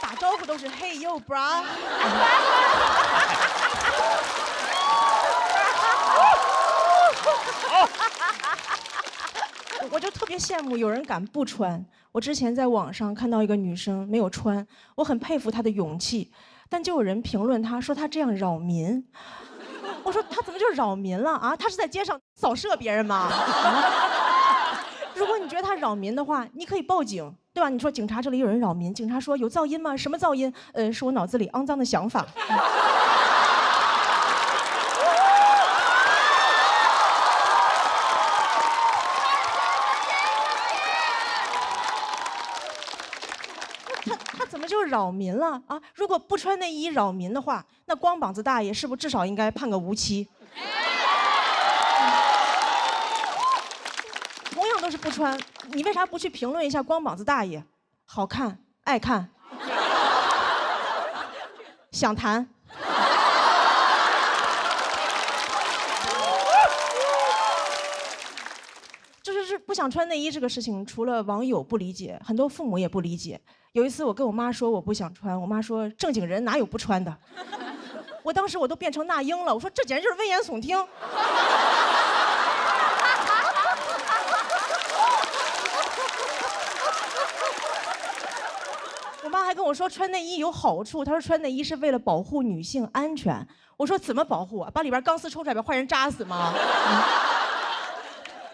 A: 打招呼都是 Hey yo bra。我就特别羡慕有人敢不穿。我之前在网上看到一个女生没有穿，我很佩服她的勇气，但就有人评论她说她这样扰民。我说她怎么就扰民了啊？她是在街上扫射别人吗？如果你觉得她扰民的话，你可以报警，对吧？你说警察这里有人扰民，警察说有噪音吗？什么噪音？是我脑子里肮脏的想法。就是扰民了啊！如果不穿内衣扰民的话，那光膀子大爷是不是至少应该判个无期？同样都是不穿，你为啥不去评论一下光膀子大爷？好看，爱看，想谈。就是不想穿内衣这个事情，除了网友不理解，很多父母也不理解。有一次我跟我妈说我不想穿，我妈说正经人哪有不穿的？我当时我都变成那英了，我说这简直就是危言耸听。我妈还跟我说穿内衣有好处，她说穿内衣是为了保护女性安全。我说怎么保护啊？把里边钢丝抽出来把坏人扎死吗？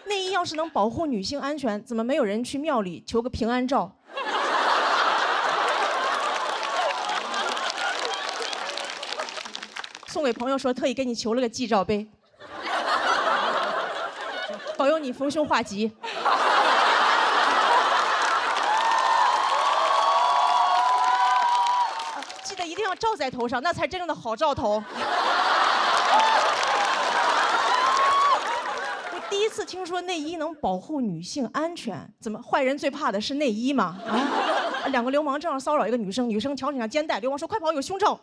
A: 内衣要是能保护女性安全，怎么没有人去庙里求个平安照？送给朋友说特意给你求了个祭照碑，保佑你逢凶化吉。记得一定要罩在头上，那才真正的好兆头。第一次听说内衣能保护女性安全，怎么坏人最怕的是内衣吗？啊，两个流氓正要骚扰一个女生，女生挑起下肩带，流氓说快跑，有胸罩。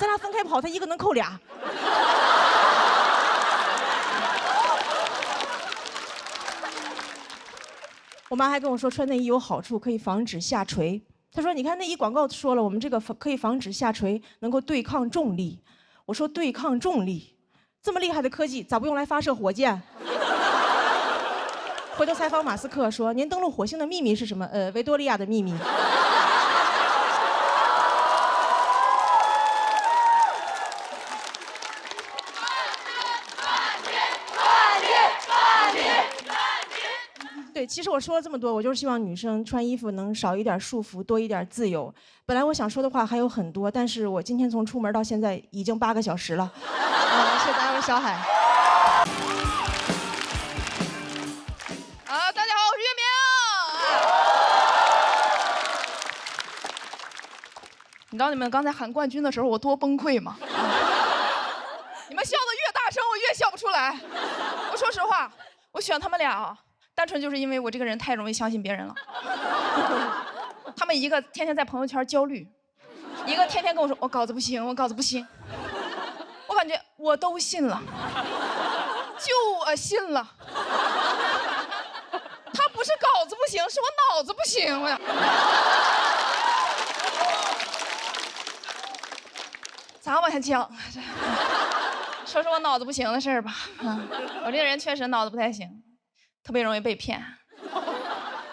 A: 咱俩分开跑，他一个能扣俩。我妈还跟我说穿内衣有好处，可以防止下垂。她说你看内衣广告说了，我们这个可以防止下垂，能够对抗重力。我说对抗重力。这么厉害的科技，咋不用来发射火箭？回头采访马斯克说：“您登陆火星的秘密是什么？维多利亚的秘密。”对，其实我说了这么多，我就是希望女生穿衣服能少一点束缚，多一点自由。本来我想说的话还有很多，但是我今天从出门到现在已经8个小时了。谢谢大家，我是小海。
H: 大家好，我是月明。你知道你们刚才喊冠军的时候我多崩溃吗？你们笑得越大声，我越笑不出来。我说实话，我选他们俩啊，单纯就是因为我这个人太容易相信别人了。他们一个天天在朋友圈焦虑，一个天天跟我说我稿子不行，我稿子不行。我感觉我都信了，就我信了。他不是稿子不行，是我脑子不行。咋往下讲？说说我脑子不行的事儿吧。我这个人确实脑子不太行，特别容易被骗。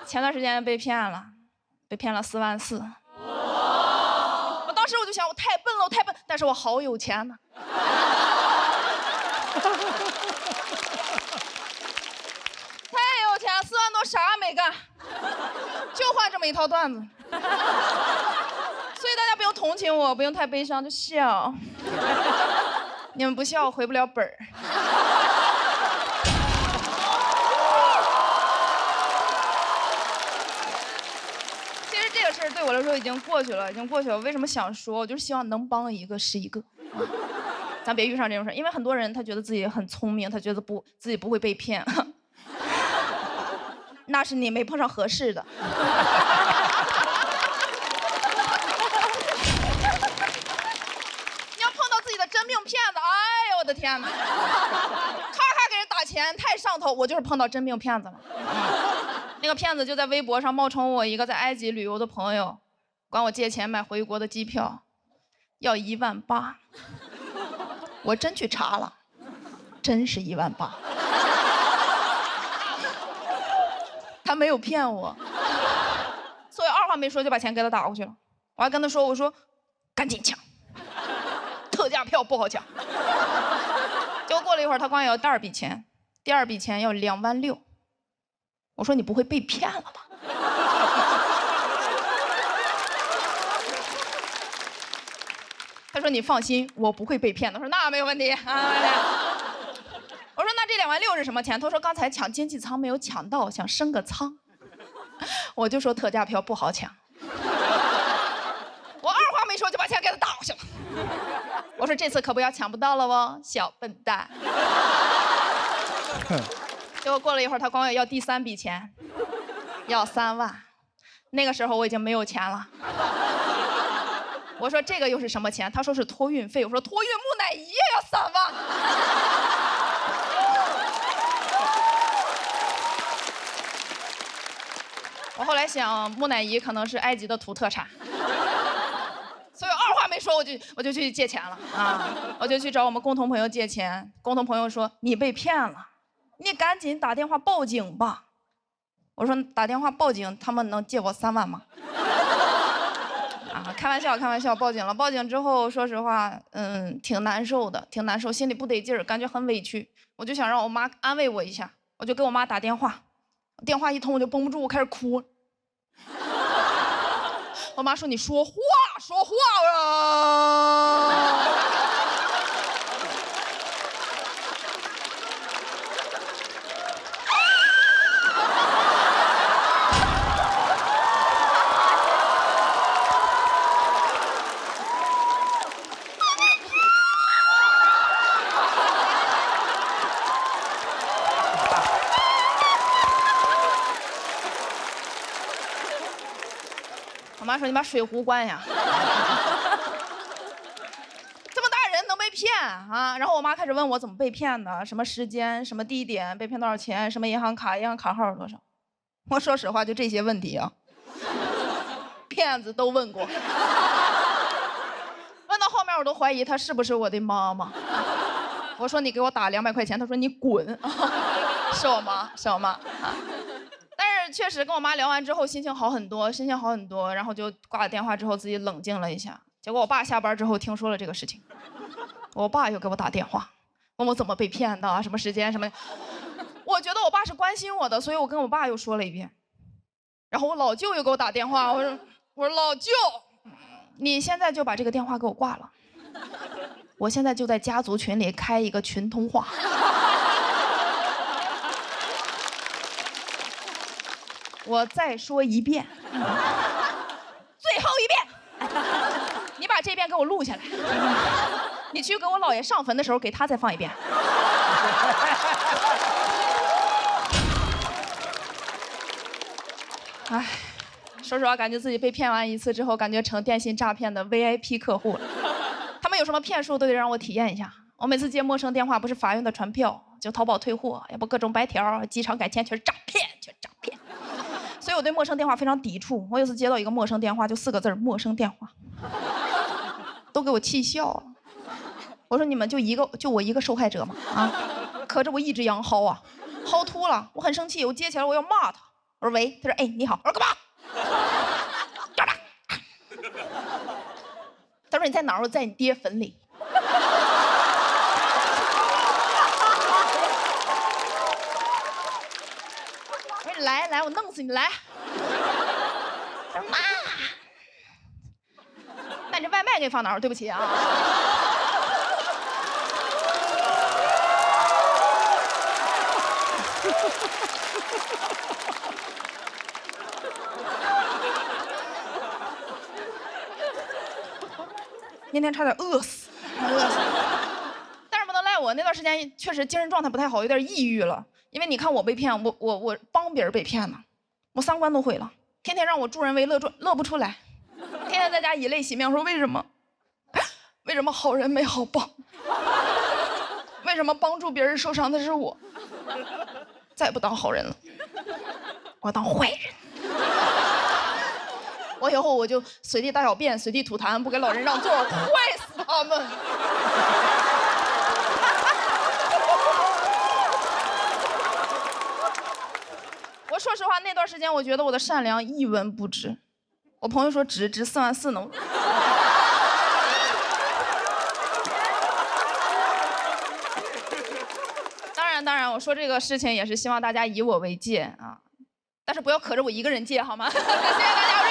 H: 前段时间被骗了4万4。我当时我就想，我太笨了，我太笨，但是我好有钱呢。太有钱，4万多啥没干，就换这么一套段子。所以大家不用同情我，不用太悲伤，就笑。你们不笑，我回不了本儿。其实这个事儿对我来说已经过去了，我为什么想说？我就是希望能帮一个是一个。咱别遇上这种事，因为很多人他觉得自己很聪明，他觉得自己不会被骗。那是你没碰上合适的。你要碰到自己的真命骗子，哎呦我的天哪！咔咔给人打钱，太上头。我就是碰到真命骗子了。那个骗子就在微博上冒充我一个在埃及旅游的朋友，管我借钱买回国的机票，要1万8。我真去查了，真是1万8。他没有骗我，所以二话没说就把钱给他打过去了。我还跟他说，我说赶紧抢，特价票不好抢。结果过了一会儿，他管我要第二笔钱要2万6。我说你不会被骗了吧？他说你放心，我不会被骗的。我说那没有问题啊。我说那这2万6是什么钱？他说刚才抢经济舱没有抢到，想升个舱。我就说特价票不好抢。我说这次可不要抢不到了哦，小笨蛋。结果过了一会儿，他管我要第3笔钱，要3万。那个时候我已经没有钱了。我说这个又是什么钱？他说是托运费。我说托运木乃伊也要3万。我后来想，木乃伊可能是埃及的土特产，所以二话没说，我就去借钱了啊！我就去找我们共同朋友借钱。共同朋友说你被骗了，你赶紧打电话报警吧。我说打电话报警，他们能借我3万吗？啊，开玩笑，开玩笑，报警了。报警之后，说实话，挺难受的，挺难受，心里不得劲儿，感觉很委屈。我就想让我妈安慰我一下，我就给我妈打电话。电话一通我就绷不住，我开始哭。我妈说：“你说话啊！”我妈说：“你把水壶关呀！”这么大人能被骗啊？然后我妈开始问我怎么被骗的，什么时间、什么地点、被骗多少钱、什么银行卡号多少。我说实话，就这些问题啊，骗子都问过。问到后面我都怀疑她是不是我的妈妈。我说：“你给我打200块钱。”她说：“你滚！”是我妈，是我妈啊。但是确实跟我妈聊完之后，心情好很多，然后就挂了电话之后自己冷静了一下。结果我爸下班之后听说了这个事情，我爸又给我打电话，问我怎么被骗的，什么时间什么。我觉得我爸是关心我的，所以我跟我爸又说了一遍。然后我老舅又给我打电话，我说老舅，你现在就把这个电话给我挂了，我现在就在家族群里开一个群通话。我再说一遍，最后一遍，你把这遍给我录下来，你去给我姥爷上坟的时候给他再放一遍。哎，说实话，感觉自己被骗完一次之后，感觉成电信诈骗的 VIP 客户了。他们有什么骗术都得让我体验一下。我每次接陌生电话，不是法院的传票，就淘宝退货，要不各种白条、机场改签，全是诈骗，全是诈骗。所以我对陌生电话非常抵触。我有次接到一个陌生电话，就4个字儿：陌生电话，都给我气笑了。我说你们就我一个受害者吗？啊，可着我一只羊薅啊，薅秃了，我很生气，我接起来我要骂他。我说喂，他说哎你好，我说干嘛？干嘛？他说你在哪儿？我在你爹坟里。来，我弄死你！来，他说妈，那你这外卖给放哪儿？对不起啊。那天差点饿死。但是不能赖我，那段时间确实精神状态不太好，有点抑郁了。因为你看我被骗，我帮别人被骗呢，我3观都毁了，天天让我助人为乐，乐不出来，天天在家以泪洗面，说为什么好人没好报，为什么帮助别人受伤的是我，再不当好人了，我要当坏人，我以后我就随地大小便，随地吐痰，不给老人让座，坏死他们。我说实话，那段时间我觉得我的善良一文不值。我朋友说值4万4呢。当然，我说这个事情也是希望大家以我为戒啊，但是不要可着我一个人戒好吗？谢谢大家。